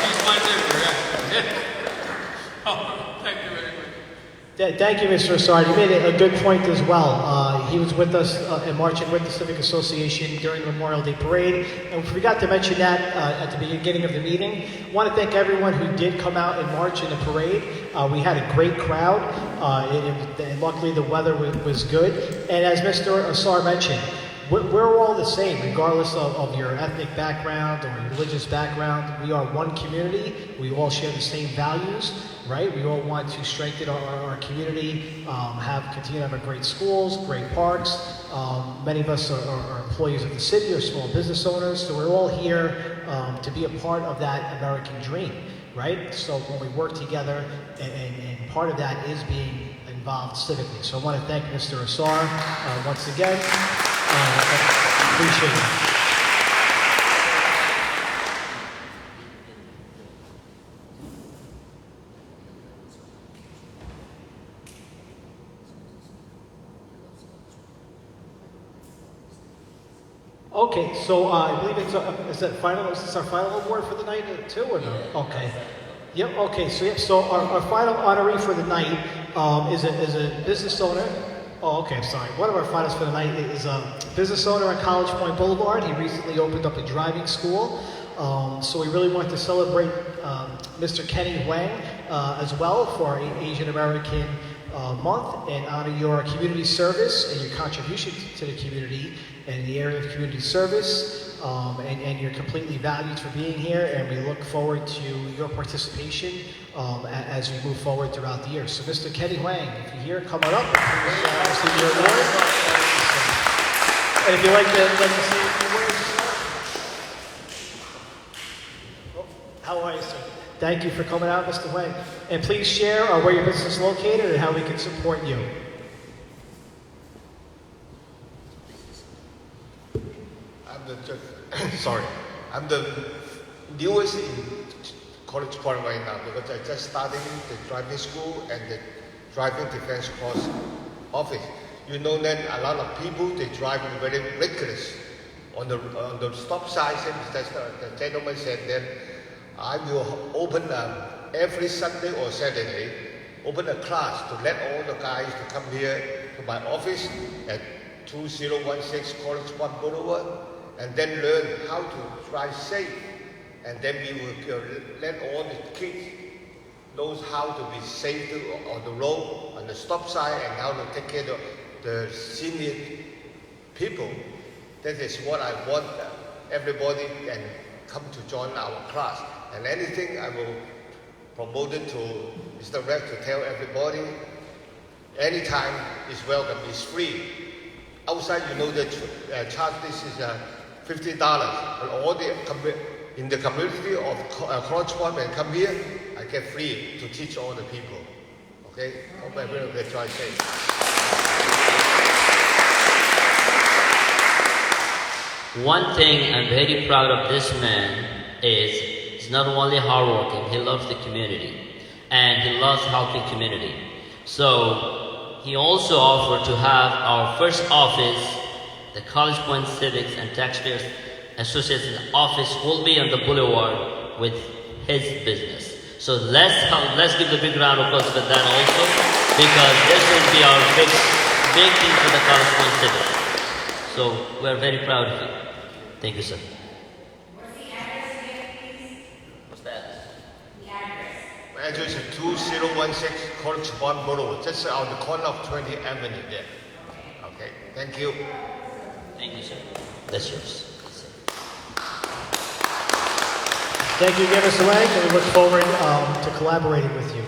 He's my neighbor, yeah. Oh, thank you very much. Thank you, Mr. Osar. You made a good point as well. He was with us and marching with the Civic Association during the Memorial Day Parade. And we forgot to mention that at the beginning of the meeting. I want to thank everyone who did come out and march in the parade. We had a great crowd. And luckily, the weather was good. And as Mr. Osar mentioned, we're all the same, regardless of your ethnic background or your religious background. We are one community. We all share the same values, right? We all want to strengthen our community, continue to have great schools, great parks. Many of us are employees of the city or small business owners, so we're all here to be a part of that American dream, right? So when we work together, and part of that is being involved civically. So I want to thank Mr. Osar once again. Appreciate it. Okay, so I believe is this our final award for the night too, or no? Okay. Yep. Okay. So our final honoree for the night is a business owner. Oh, okay, I'm sorry. One of our finalists for the night is a business owner on College Point Boulevard. He recently opened up a driving school. So we really want to celebrate Mr. Kenny Wang as well for our Asian American Month and honor your community service and your contribution to the community and the area of community service. And you're completely valued for being here, and we look forward to your participation as we move forward throughout the year. So Mr. Kenny Wang, if you're here, come on up and please receive your award. And if you'd like to say a few words, how are you, sir? Thank you for coming out, Mr. Wang. And please share where your business is located and how we can support you. I'm the newest in College Point right now because I just started the driving school and the driving defense course office. You know that a lot of people, they drive very reckless on the stop sign. The gentleman said that I will open every Sunday or Saturday, open a class to let all the guys to come here to my office at 2016 College Point Boulevard, and then learn how to drive safe. And then we will let all the kids knows how to be safe on the road, on the stop sign, and how to take care of the senior people. That is what I want. Everybody can come to join our class. And anything I will promote it to Mr. Rex to tell everybody. Anytime is welcome. It's free. Outside, you know, the charge this is $50. But all in the community of College Point and come here, I get free to teach all the people. Okay? Hope everyone will try safe. One thing I'm very proud of this man is he's not only hardworking, he loves the community. And he loves helping community. So he also offered to have our first office the College Point Civics and Taxpayers Association office will be on the boulevard with his business. So let's give the big round of applause for that also, because this will be our big thing for the College Point Civics. So we're very proud of you. Thank you, sir. What's that? Address is 2016 College Point Boulevard, just on the corner of 20th Avenue there. Okay, thank you. Thank you, sir. That's yours. Thank you again, Mr. Lang, and we look forward to collaborating with you.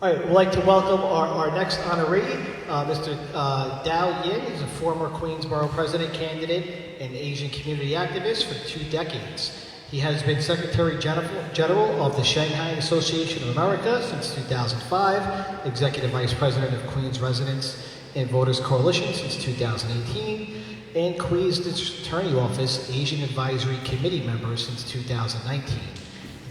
All right, we'd like to welcome our next honoree, Mr. Dao Yin. He's a former Queensborough president candidate and Asian community activist for 2 decades. He has been Secretary General of the Shanghai Association of America since 2005, Executive Vice President of Queens Residents and Voters Coalition since 2018, and Queens District Attorney Office Asian Advisory Committee member since 2019.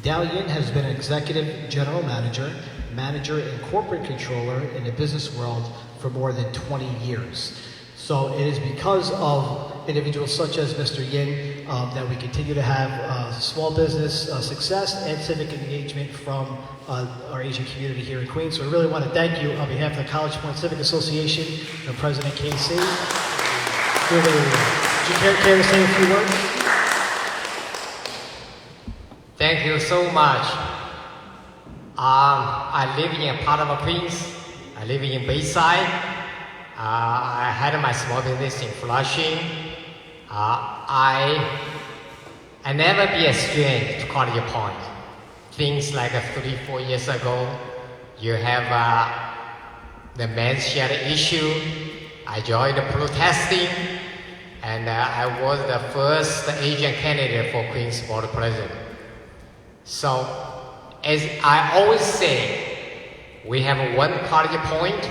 Dao Yin has been an Executive General Manager, Manager and Corporate Controller in the business world for more than 20 years. So it is because of individuals such as Mr. Yin that we continue to have small business success and civic engagement from our Asian community here in Queens. So I really want to thank you on behalf of the College Point Civic Association and President KC. Really, would you care to say a few words? Thank you so much. I live in a part of Queens. I live in Bayside. I had my small business in Flushing. I never be a stranger to College Point. Things like 3-4 years ago, you have the men's shed issue. I joined the protesting, and I was the first Asian candidate for Queens Board President. So, as I always say, we have one College Point,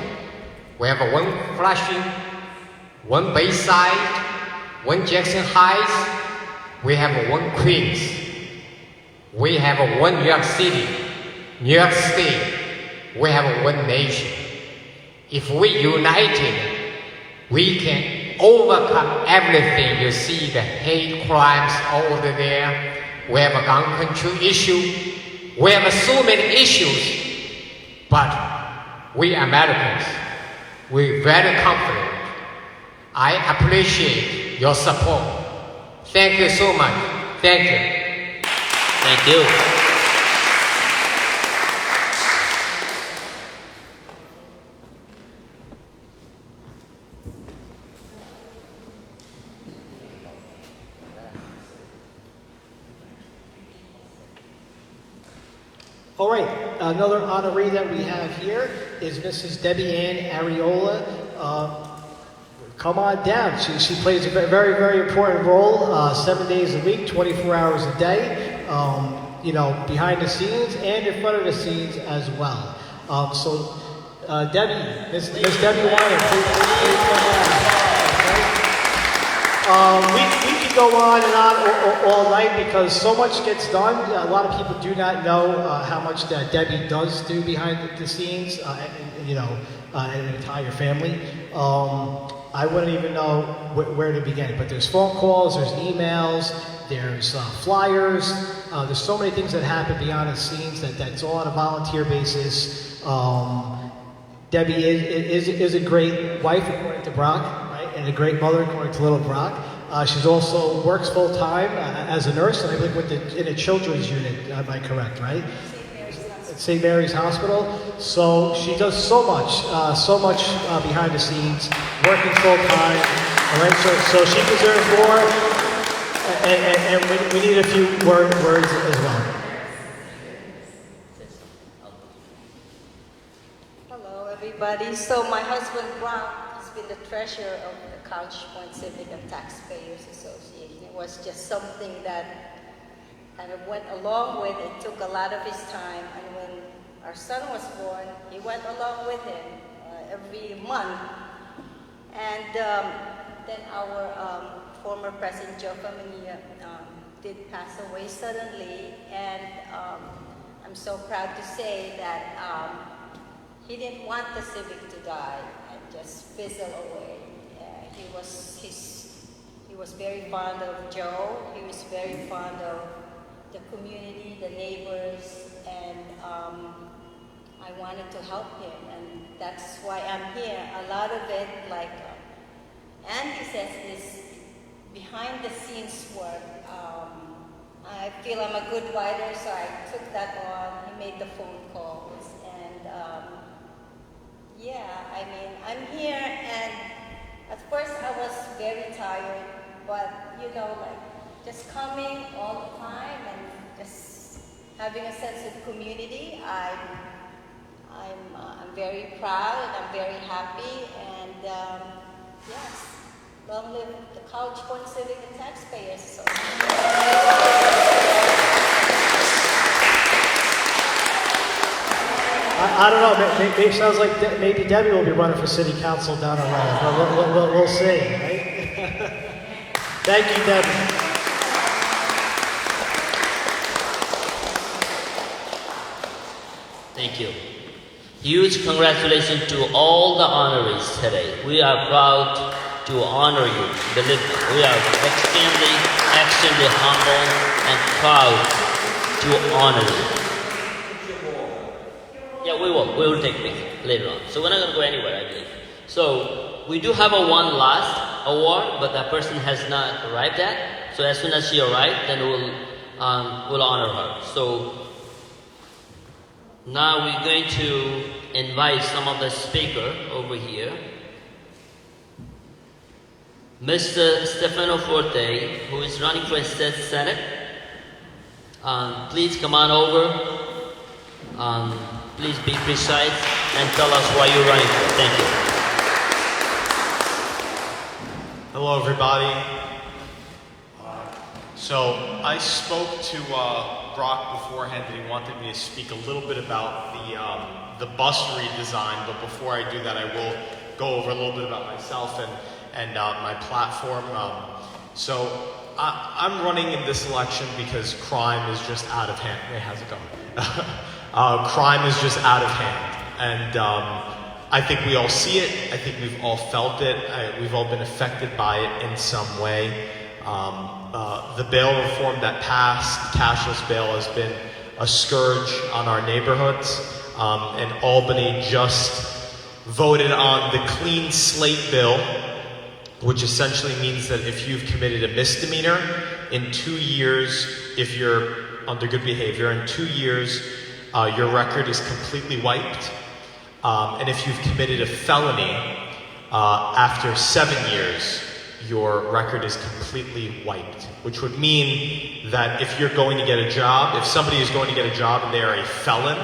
we have one Flushing, one Bayside, one Jackson Heights, we have one Queens, we have one New York City, New York State, we have one nation. If we united, we can overcome everything. You see the hate crimes over there. We have a gun control issue. We have so many issues. But we Americans, we're very confident. I appreciate your support. Thank you so much. Thank you. Thank you. All right, another honoree that we have here is Mrs. Debbie Ann Areola. Come on down. She plays a very, very important role 7 days a week, 24 hours a day, you know, behind the scenes and in front of the scenes as well. Debbie, Miss Debbie Warner, please come on. We could go on and on all night because so much gets done. A lot of people do not know how much that Debbie does do behind the scenes, and, you know, an entire family. I wouldn't even know where to begin. But there's phone calls, there's emails, there's flyers. There's so many things that happen behind the scenes that's all on a volunteer basis. Debbie is a great wife, according to Brock, right? And a great mother, according to little Brock. She's also works full time as a nurse, and I believe in a children's unit. Am I correct? Right? At St. Mary's Hospital. So she does so much behind the scenes, working full time. All right, so she deserves more, and we need a few words as well. Hello, everybody. So my husband, Brown, has been the treasurer of the College Point Civic and Taxpayers Association. It was just something that kind of went along with. It took a lot of his time. And when our son was born, he went along with him every month. And then our former President Joe Famiglia did pass away suddenly, and I'm so proud to say that he didn't want the Civic to die and just fizzle away. He was very fond of Joe. He was very fond of the community, the neighbors, and I wanted to help him, and that's why I'm here. A lot of it, like Andy says, is behind the scenes work. I feel I'm a good writer, so I took that on. He made the phone calls, and yeah, I mean, I'm here, and at first I was very tired, but you know, like just coming all the time and just having a sense of community, I'm very proud and I'm very happy, and yes, long live the College Board, Civic, and Taxpayers. So. I don't know. Maybe sounds like maybe Debbie will be running for city council down the line. We'll see. Right? Thank you, Debbie. Thank you. Huge congratulations to all the honorees today. We are proud to honor you. Believe me, we are extremely humble and proud to honor you. Yeah, we will take it later on. So we're not going to go anywhere, I believe. So we do have one last award, but that person has not arrived yet. So as soon as she arrives, then we'll honor her. So now we're going to invite some of the speakers over here. Mr. Stefano Forte, who is running for State Senate, please come on over. Please be precise and tell us why you're running for. Thank you. Hello, everybody. So I spoke to Brock beforehand that he wanted me to speak a little bit about the bus redesign, but before I do that, I will go over a little bit about myself and my platform. So I'm running in this election because crime is just out of hand. Hey, how's it going? Crime is just out of hand, and I think we all see it. I think we've all felt it. We've all been affected by it in some way. The bail reform that passed, cashless bail, has been a scourge on our neighborhoods, and Albany just voted on the clean slate bill, which essentially means that if you've committed a misdemeanor in 2 years, if you're under good behavior, in 2 years, your record is completely wiped. And if you've committed a felony, after 7 years, your record is completely wiped. Which would mean that if you're going to get a job, if somebody is going to get a job and they are a felon,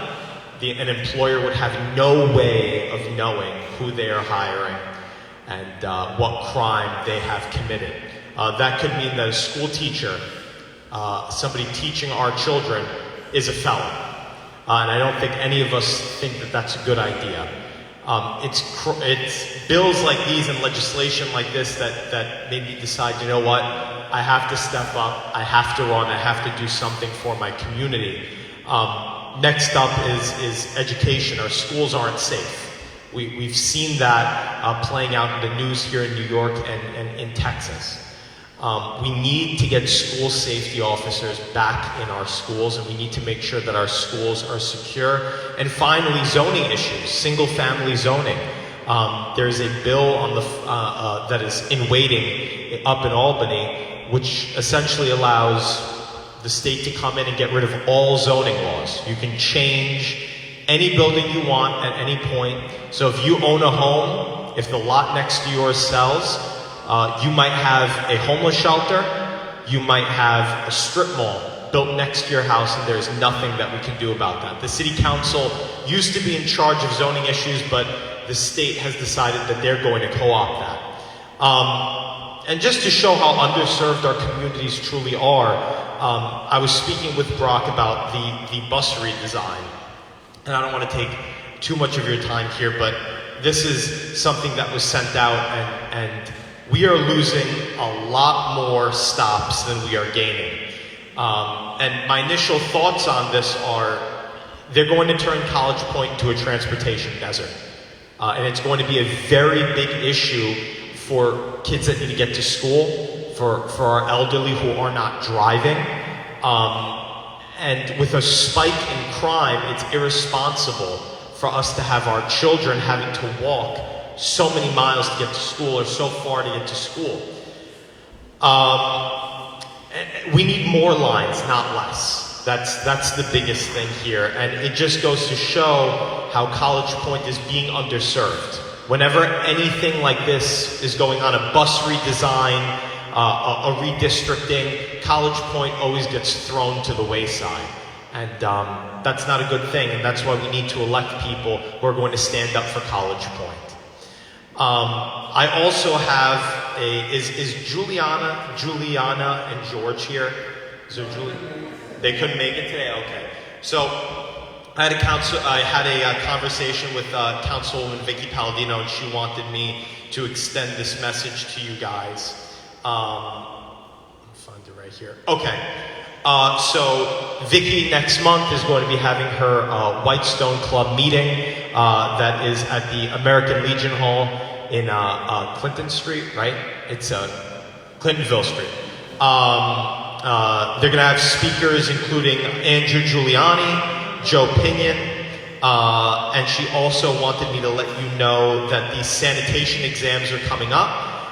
an employer would have no way of knowing who they are hiring and what crime they have committed. That could mean that a school teacher, somebody teaching our children, is a felon. And I don't think any of us think that that's a good idea. It's bills like these and legislation like this that made me decide, you know what, I have to step up, I have to run, I have to do something for my community. Next up is education. Our schools aren't safe. We've seen that playing out in the news here in New York and in Texas. We need to get school safety officers back in our schools, and we need to make sure that our schools are secure. And finally, zoning issues, single-family zoning. There's a bill on that is in waiting up in Albany, which essentially allows the state to come in and get rid of all zoning laws. You can change any building you want at any point. So if you own a home, if the lot next to yours sells, you might have a homeless shelter, you might have a strip mall built next to your house, and there's nothing that we can do about that. The city council used to be in charge of zoning issues, but the state has decided that they're going to co-opt that. And just to show how underserved our communities truly are, I was speaking with Brock about the bus redesign. And I don't want to take too much of your time here, but this is something that was sent out, and we are losing a lot more stops than we are gaining. And my initial thoughts on this are, they're going to turn College Point into a transportation desert. And it's going to be a very big issue for kids that need to get to school, for our elderly who are not driving. And with a spike in crime, it's irresponsible for us to have our children having to walk so many miles to get to school or so far to get to school. We need more lines, not less. That's the biggest thing here. And it just goes to show how College Point is being underserved. Whenever anything like this is going on, a bus redesign, a redistricting, College Point always gets thrown to the wayside. And that's not a good thing, and that's why we need to elect people who are going to stand up for College Point. I also have is Juliana and George here? Is there Julie? They couldn't make it today? Okay. So I had a conversation with Councilwoman Vicky Palladino, and she wanted me to extend this message to you guys. I'll find it right here. Okay. So Vicky next month is going to be having her Whitestone Club meeting that is at the American Legion Hall in Clinton Street, right? It's Clintonville Street. They're going to have speakers including Andrew Giuliani, Joe Pinion, and she also wanted me to let you know that these sanitation exams are coming up.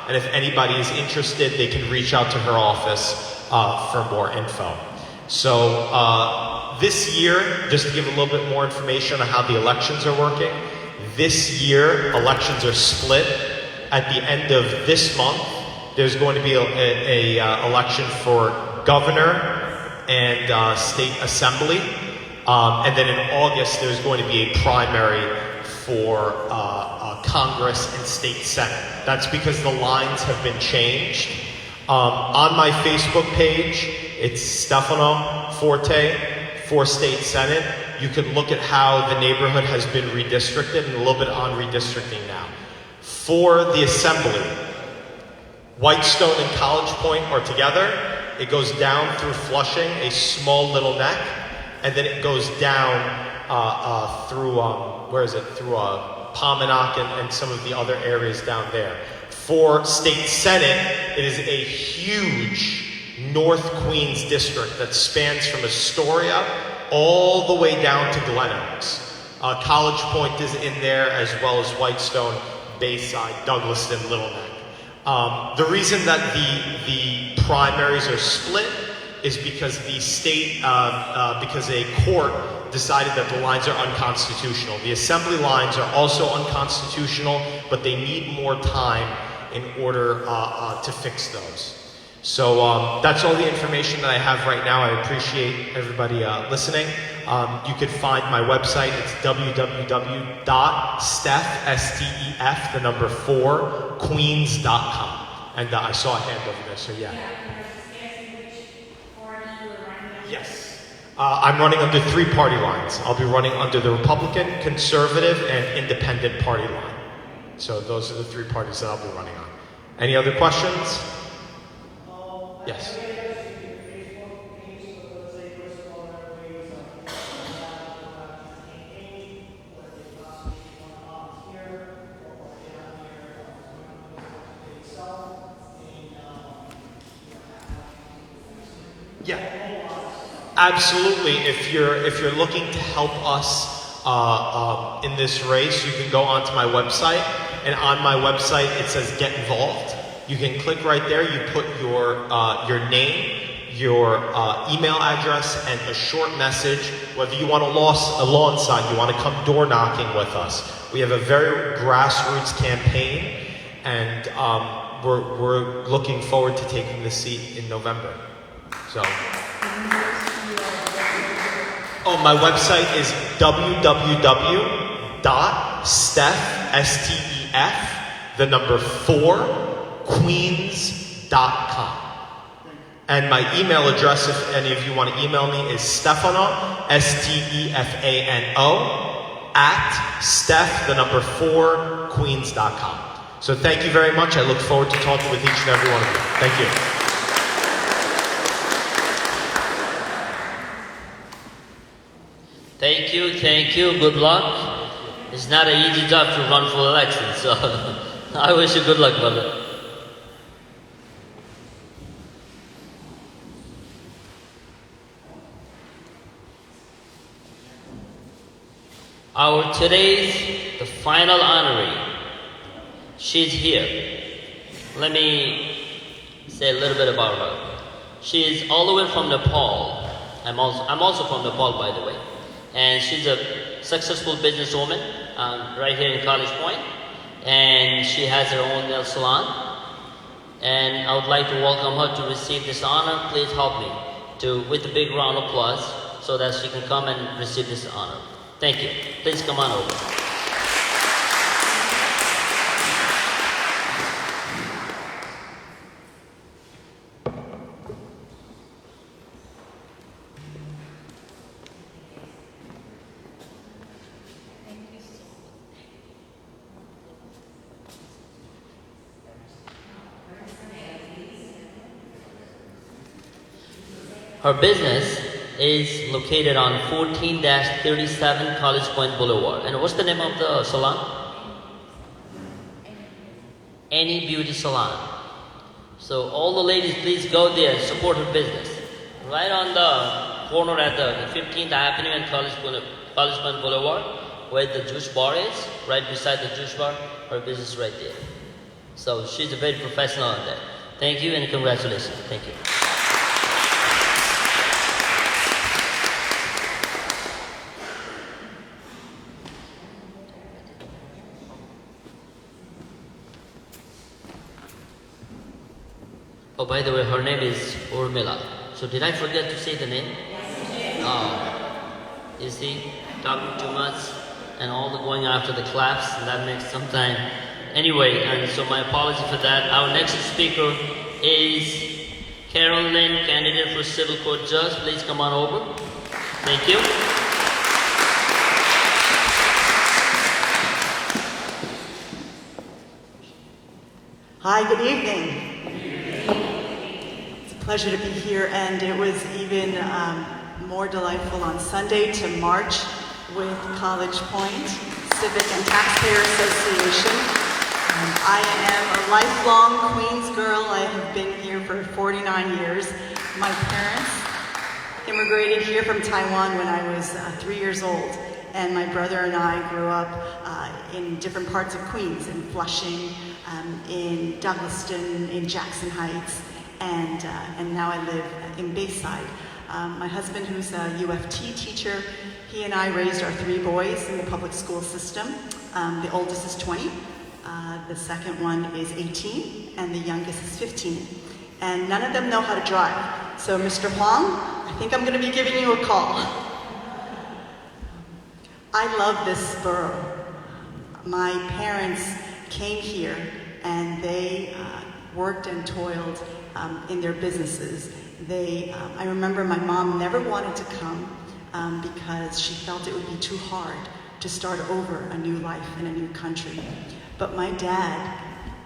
And if anybody is interested, they can reach out to her office for more info. So this year, just to give a little bit more information on how the elections are working, this year elections are split. At the end of this month, there's going to be a election for governor and state assembly. And then in August, there's going to be a primary for Congress and state senate. That's because the lines have been changed. On my Facebook page, it's Stefano Forte for state senate. You can look at how the neighborhood has been redistricted and a little bit on redistricting now. For the assembly, Whitestone and College Point are together. It goes down through Flushing, a small little neck, and then it goes down through, through Pominock and some of the other areas down there. For state senate, it is a huge North Queens district that spans from Astoria all the way down to Glen Oaks. College Point is in there, as well as Whitestone, Bayside, Douglaston, Little Neck. The reason that the primaries are split is because the state, because a court decided that the lines are unconstitutional. The assembly lines are also unconstitutional, but they need more time in order to fix those. So that's all the information that I have right now. I appreciate everybody listening. You can find my website. It's www.stef4queens.com. And I saw a hand over there, so yeah. Yes. I'm running under 3 party lines. I'll be running under the Republican, Conservative, and Independent party line. So those are the 3 parties that I'll be running on. Any other questions? Yes. Yeah, absolutely. If you're looking to help us in this race, you can go onto my website, and on my website it says Get Involved. You can click right there. You put your name, your email address, and a short message. Whether you want a lawn sign, you want to come door knocking with us. We have a very grassroots campaign, and we're looking forward to taking the seat in November. So, my website is www.stef4queens.com. And my email address, if any of you want to email me, is Stefano, Stefano, @stef4queens.com. So thank you very much. I look forward to talking with each and every one of you. Thank you. thank you, good luck. It's not an easy job to run for election, so I wish you good luck, brother. Our the final honoree, she's here. Let me say a little bit about her. She is all the way from Nepal. I'm also from Nepal, by the way. And she's a successful businesswoman right here in College Point. And she has her own nail salon. And I would like to welcome her to receive this honor. Please help me with a big round of applause so that she can come and receive this honor. Thank you. Please come on over. Her business is located on 14-37 College Point Boulevard. And what's the name of the salon? Any Beauty Salon. So all the ladies, please go there and support her business. Right on the corner at the 15th Avenue and College Point Boulevard, where the juice bar is, right beside the juice bar, her business is right there. So she's a very professional on that. Thank you and congratulations. Thank you. Oh, by the way, her name is Urmila. So did I forget to say the name? Yes. Oh, you see, talking too much and all the going after the claps, and that makes some time. Anyway, and so my apology for that. Our next speaker is Carol Lynn, candidate for Civil Court Judge. Please come on over. Thank you. Hi, good evening. It's a pleasure to be here, and it was even more delightful on Sunday to march with College Point, Civic and Taxpayers Association. I am a lifelong Queens girl. I have been here for 49 years. My parents immigrated here from Taiwan when I was 3 years old, and my brother and I grew up in different parts of Queens, in Flushing, in Douglaston, in Jackson Heights, and now I live in Bayside. My husband, who's a UFT teacher, he and I raised our 3 boys in the public school system. The oldest is 20, the second one is 18, and the youngest is 15. And none of them know how to drive. So Mr. Huang, I think I'm going to be giving you a call. I love this borough. My parents came here and they worked and toiled in their businesses. I remember my mom never wanted to come because she felt it would be too hard to start over a new life in a new country. But my dad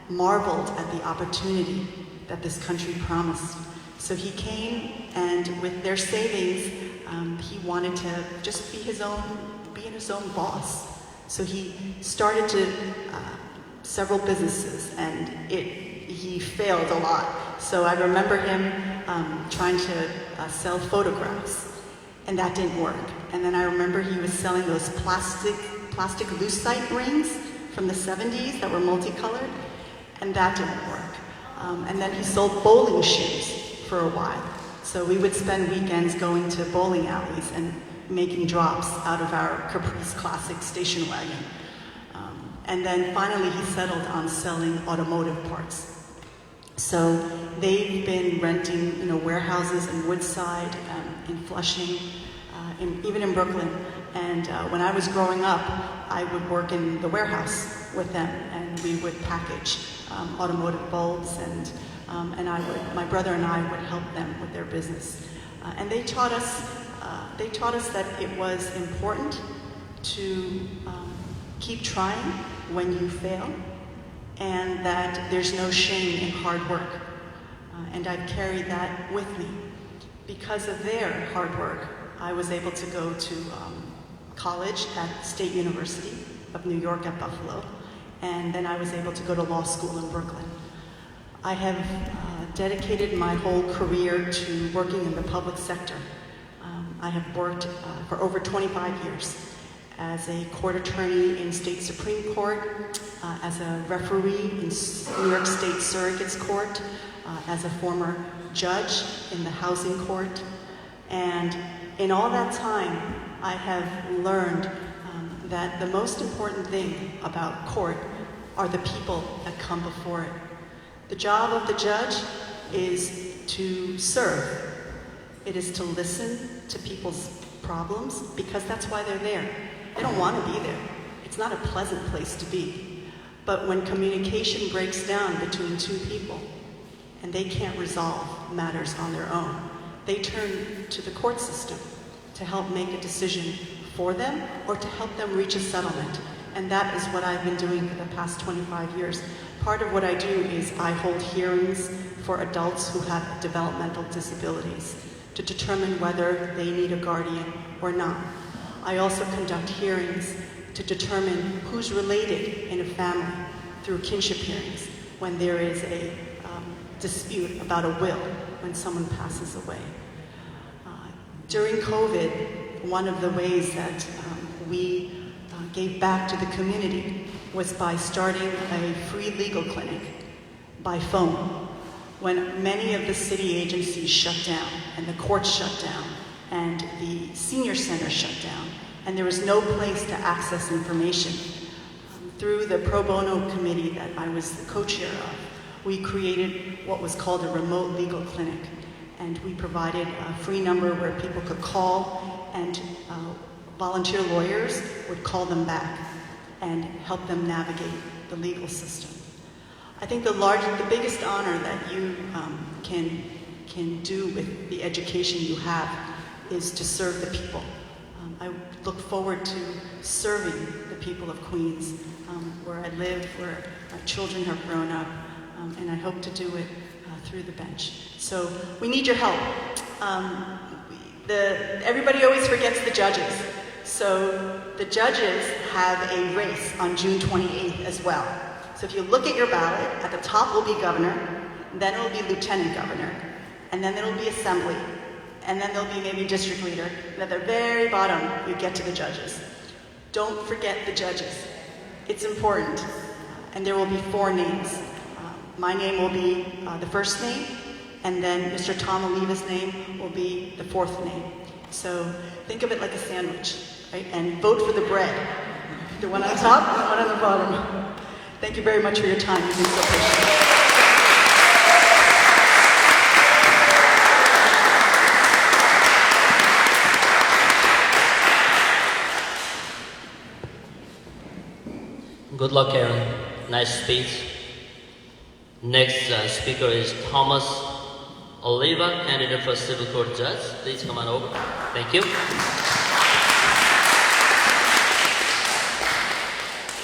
marveled at the opportunity that this country promised. So he came, and with their savings, he wanted to just be his own boss. So he started several businesses, and he failed a lot. So I remember him trying to sell photographs, and that didn't work. And then I remember he was selling those plastic lucite rings from the 70s that were multicolored, and that didn't work. And then he sold bowling shoes for a while. So we would spend weekends going to bowling alleys and making drops out of our Caprice Classic station wagon. And then finally he settled on selling automotive parts. So they've been renting, warehouses in Woodside, in Flushing, even in Brooklyn. And when I was growing up, I would work in the warehouse with them, and we would package automotive bulbs, and my brother and I would help them with their business. And they taught us that it was important to keep trying when you fail, and that there's no shame in hard work. And I've carried that with me. Because of their hard work, I was able to go to college at State University of New York at Buffalo, and then I was able to go to law school in Brooklyn. I have dedicated my whole career to working in the public sector. I have worked for over 25 years as a court attorney in state Supreme Court, as a referee in New York State Surrogates Court, as a former judge in the housing court. And in all that time, I have learned that the most important thing about court are the people that come before it. The job of the judge is to serve. It is to listen to people's problems, because that's why they're there. They don't want to be there. It's not a pleasant place to be. But when communication breaks down between two people and they can't resolve matters on their own, they turn to the court system to help make a decision for them or to help them reach a settlement. And that is what I've been doing for the past 25 years. Part of what I do is I hold hearings for adults who have developmental disabilities to determine whether they need a guardian or not. I also conduct hearings to determine who's related in a family through kinship hearings when there is a dispute about a will when someone passes away. During COVID, one of the ways that we gave back to the community was by starting a free legal clinic by phone. When many of the city agencies shut down and the courts shut down and the senior center shut down and there was no place to access information, through the pro bono committee that I was the co-chair of, we created what was called a remote legal clinic. And we provided a free number where people could call, and volunteer lawyers would call them back and help them navigate the legal system. I think the biggest honor that you can do with the education you have is to serve the people. I look forward to serving the people of Queens, where I live, where our children have grown up, and I hope to do it through the bench. So we need your help. Everybody always forgets the judges. So the judges have a race on June 28th as well. So if you look at your ballot, at the top will be governor, then it will be lieutenant governor, and then there will be assembly, and then there'll be maybe district leader, and at the very bottom, you get to the judges. Don't forget the judges. It's important. And there will be 4 names. My name will be the first name, and then Mr. Tom Oliva's name will be the 4th name. So think of it like a sandwich, right? And vote for the bread. The one on top and the one on the bottom. Thank you very much for your time. You've been so patient. Good luck, Karen. Nice speech. Next speaker is Thomas Oliva, candidate for Civil Court Judge. Please come on over. Thank you. You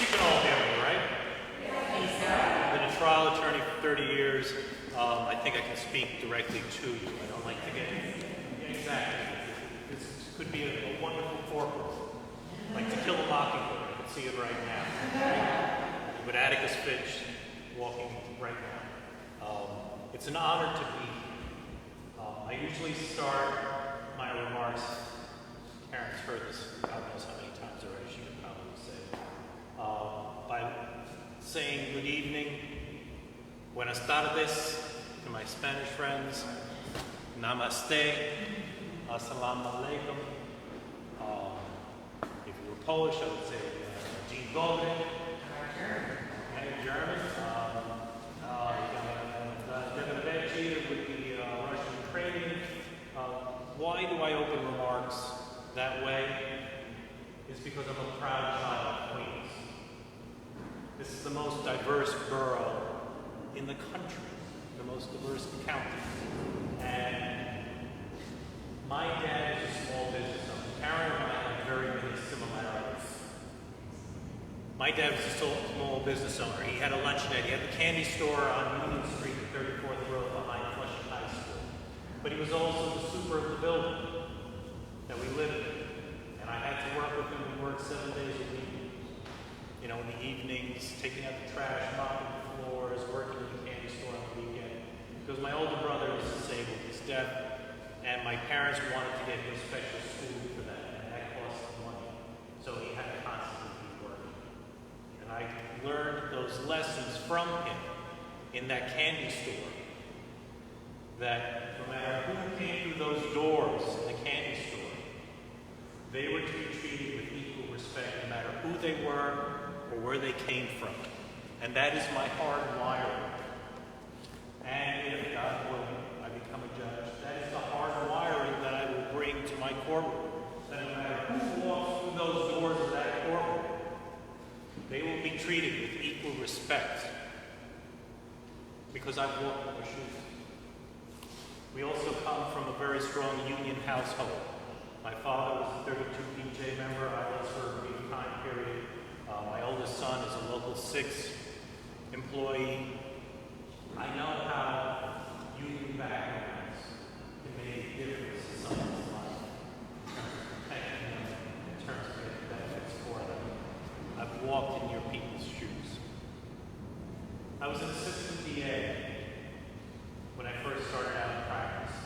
can all hear me, right? Yes, sir. I've been a trial attorney for 30 years. I think I can speak directly to you. I don't like to get exactly. This could be a wonderful corpus. Like To Kill a Mockingbird. I can see it right now. With Atticus Finch walking right now. It's an honor to be here. I usually start my remarks, Karen's heard this God knows how many times already, she could probably say, by saying good evening, buenas tardes to my Spanish friends, namaste, assalamu alaikum. If you were Polish, I would say dzień dobry. German. With the Russian training. Why do I open remarks that way? It's because I'm a proud child of Queens. This is the most diverse borough in the country, the most diverse county. And my dad is a small business owner. Karen and I have very many similarities. My dad was a small business owner. He had a luncheonette. He had the candy store on Union Street, 34th Road behind Flushing High School. But he was also the super of the building that we lived in. And I had to work with him and work 7 days a week. You know, in the evenings, taking out the trash, mopping the floors, working in the candy store on the weekend. Because my older brother is disabled, he's deaf, and my parents wanted to get him a special school for that, and that cost money. So he had to constantly be working. And I learned those lessons from him in that candy store. That no matter who came through those doors in the candy store, they were to be treated with equal respect no matter who they were or where they came from. And that is my hard wiring. And if God willing, I become a judge, that is the hard wiring that I will bring to my courtroom. That no matter who walks through those doors of that courtroom, they will be treated with equal respect. Because I've walked in their shoes. We also come from a very strong union household. My father was a 32 PJ member. I was for a brief time period. My oldest son is a local 6 employee. I know how union backgrounds can make a difference in someone's life in terms of protecting them, in terms of getting benefits for them. I've walked in your people's shoes. I was an assistant DA when I first started out in practice.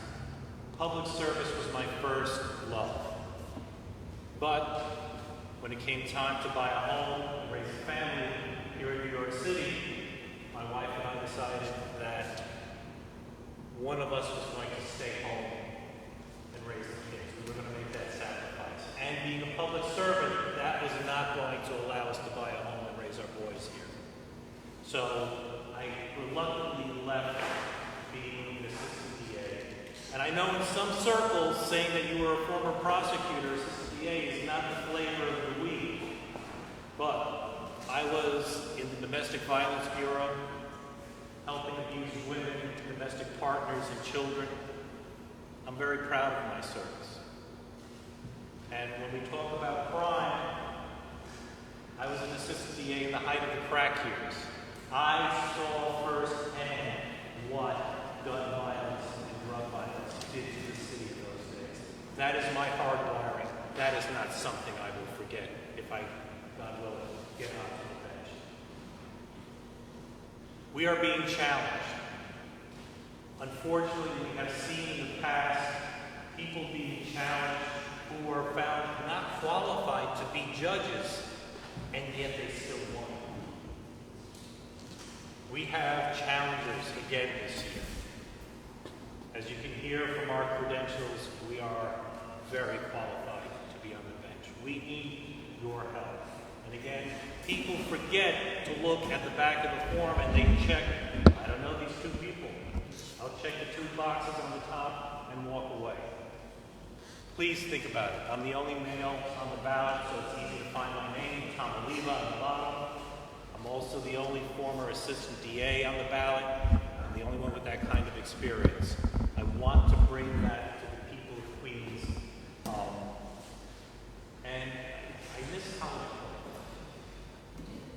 Public service was my first love. But when it came time to buy a home and raise a family here in New York City, my wife and I decided that one of us was going to stay home and raise the kids. We were going to make that sacrifice. And being a public servant, that was not going to allow us to buy a home and raise our boys here. So I reluctantly left being an assistant DA. And I know in some circles, saying that you were a former prosecutor, assistant DA is not the flavor of the week. But I was in the Domestic Violence Bureau, helping abused women, domestic partners, and children. I'm very proud of my service. And when we talk about crime, I was an assistant DA in the height of the crack years. I saw firsthand what gun violence and drug violence did to the city in those days. That is my hard wiring. That is not something I will forget if I, God willing, get onto the bench. We are being challenged. Unfortunately, we have seen in the past people being challenged who are found not qualified to be judges, and yet they still won. We have challengers again this year. As you can hear from our credentials, we are very qualified to be on the bench. We need your help. And again, people forget to look at the back of the form and they check, I don't know these 2 people. I'll check the 2 boxes on the top and walk away. Please think about it. I'm the only male on the ballot, so it's easy to find my name, Tom Oliva on the bottom. I'm also the only former assistant DA on the ballot. I'm the only one with that kind of experience. I want to bring that to the people of Queens. And I miss college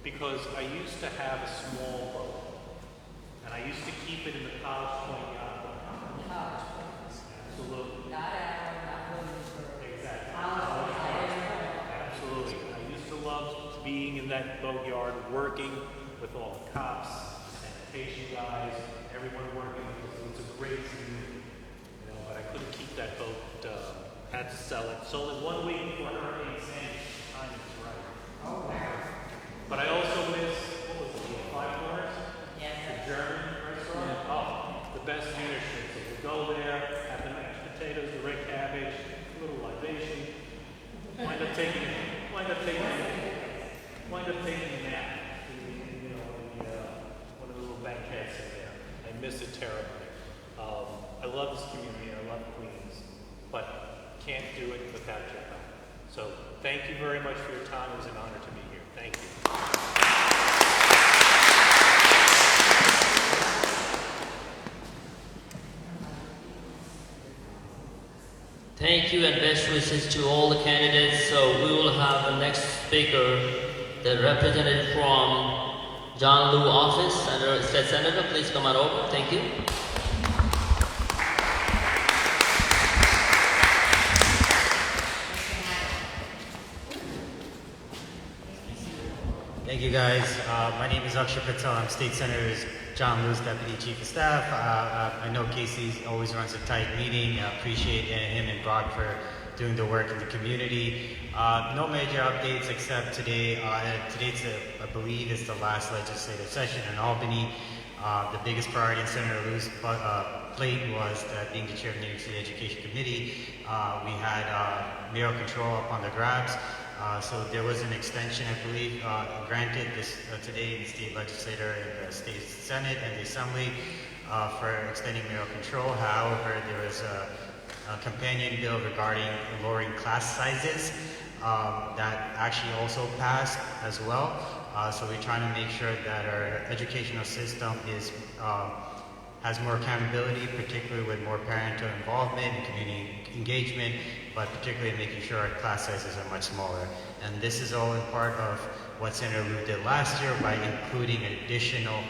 because I used to have a small boat, and I used to keep it in the College Point yacht club. Absolutely. Exactly. Absolutely. I used to love being in that boatyard, working with all the cops, sanitation guys, everyone working. It was a great community, you know. But I couldn't keep that boat. Had to sell it. Sold it 1 week before Hurricane Sandy. Time is right. Oh wow. But I also miss, what was it, Five Corners? Yes. The German restaurant? Yeah. Oh, the best Wiener schnitzel. We go there, have the mashed potatoes, the red cabbage, a little libation, wind up taking a nap. You know, in one of the little banquettes in there. I miss it terribly. I love this community, I love Queens, but can't do it without your help. So thank you very much for your time. It was an honor to be here. Thank you. Thank you and best wishes to all the candidates. So we will have the next speaker, the representative from John Liu office. State Senator, please come on over. Thank you. Thank you, guys. My name is Akshay Patel. I'm State Senator John Lewis, Deputy Chief of Staff. I know Casey always runs a tight meeting. I appreciate him and Brock for doing the work in the community. No major updates except today. Today's, I believe, is the last legislative session in Albany. The biggest priority in Senator Lewis' plate was being the chair of the New York City Education Committee. We had mayoral control up on the grabs. So there was an extension, I believe, granted today in the state legislature, the state senate, and the assembly for extending mayoral control. However, there was a companion bill regarding lowering class sizes that actually also passed as well. So we're trying to make sure that our educational system has more accountability, particularly with more parental involvement and community engagement, but particularly making sure our class sizes are much smaller. And this is all in part of what Senator Liu did last year by including additional,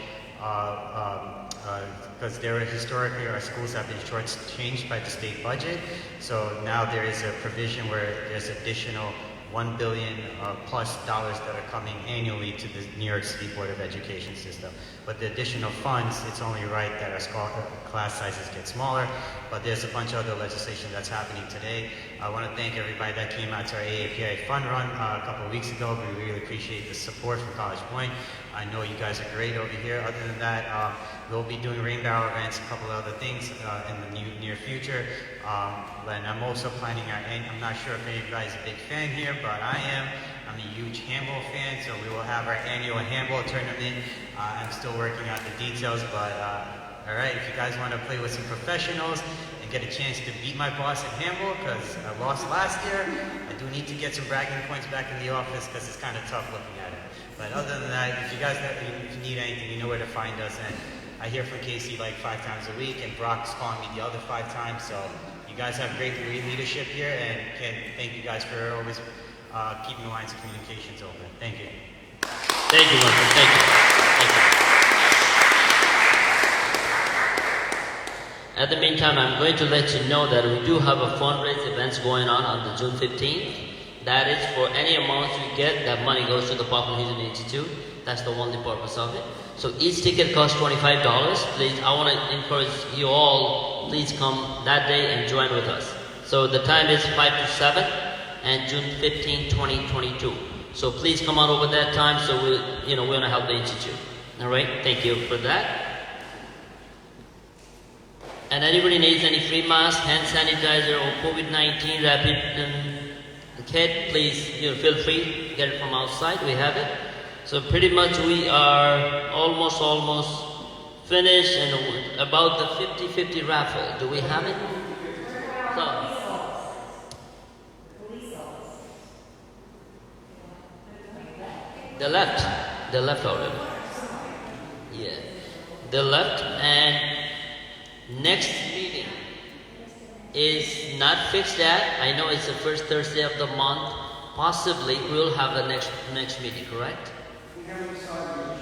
because historically our schools have been shortchanged by the state budget. So now there is a provision where there's additional $1 billion plus dollars that are coming annually to the New York City Board of Education system. But the additional funds, it's only right that our class sizes get smaller, but there's a bunch of other legislation that's happening today. I want to thank everybody that came out to our AAPI fun run a couple of weeks ago. We really appreciate the support from College Point. I know you guys are great over here. Other than that, we'll be doing rain barrel events, a couple of other things in the near future. And I'm also planning I'm not sure if anybody is a big fan here, but I am. I'm a huge handball fan, so we will have our annual handball tournament. I'm still working out the details, but all right, if you guys want to play with some professionals and get a chance to beat my boss at handball, because I lost last year, I do need to get some bragging points back in the office, because it's kind of tough looking at it. But other than that, if you guys need anything, you know where to find us. And I hear from Casey like 5 times a week, and Brock's calling me the other 5 times. So you guys have great leadership here, and thank you guys for always keeping the lines of communications open. Thank you. Thank you, Martin. Thank you. Thank you. At the meantime, I'm going to let you know that we do have a fundraise events going on the June 15th. That is for any amount you get, that money goes to the Papa Houston Institute. That's the only purpose of it. So each ticket costs $25. Please, I want to encourage you all, please come that day and join with us. So the time is 5 to 7 and June 15, 2022. So please come on over that time, so we want to help the Institute. All right, thank you for that. And anybody needs any free masks, hand sanitizer, or COVID-19 rapid kit, please feel free to get it from outside. We have it. So pretty much we are almost finished, and about the 50-50 raffle. Do we have it? So, they left already. Yeah, they left, and next meeting is not fixed yet. I know it's the first Thursday of the month. Possibly we'll have the next meeting, correct?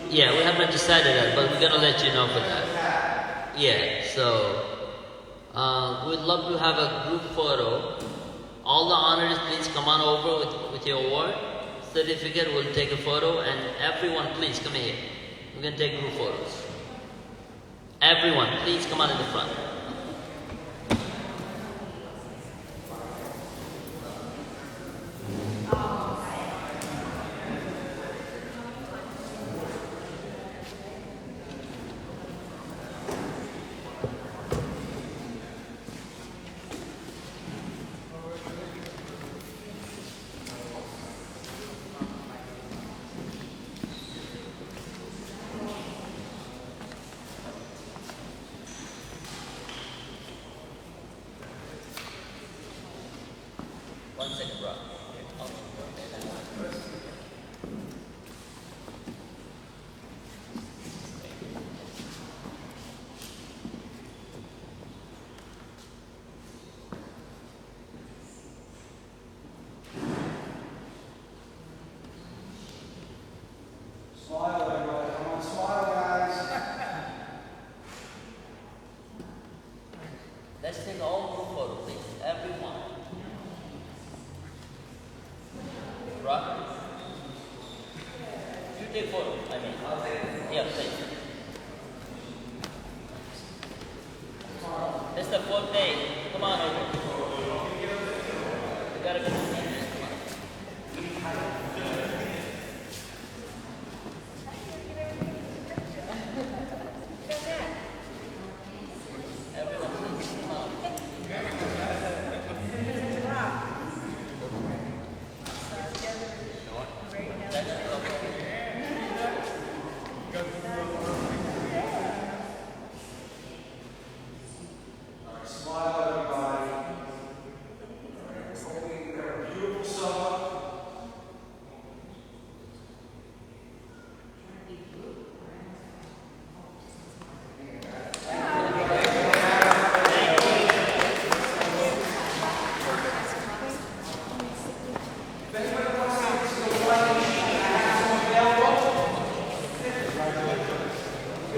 Yeah, we haven't decided that, but we're gonna let you know for that. Yeah, so we'd love to have a group photo. All the honors, please come on over with your award certificate. We'll take a photo, and everyone, please come here. We're gonna take group photos. Everyone, please come on in the front. One second, bro. Smile, everybody. Come on, smile, guys. Let's take all group photos, please. Everyone.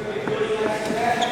That's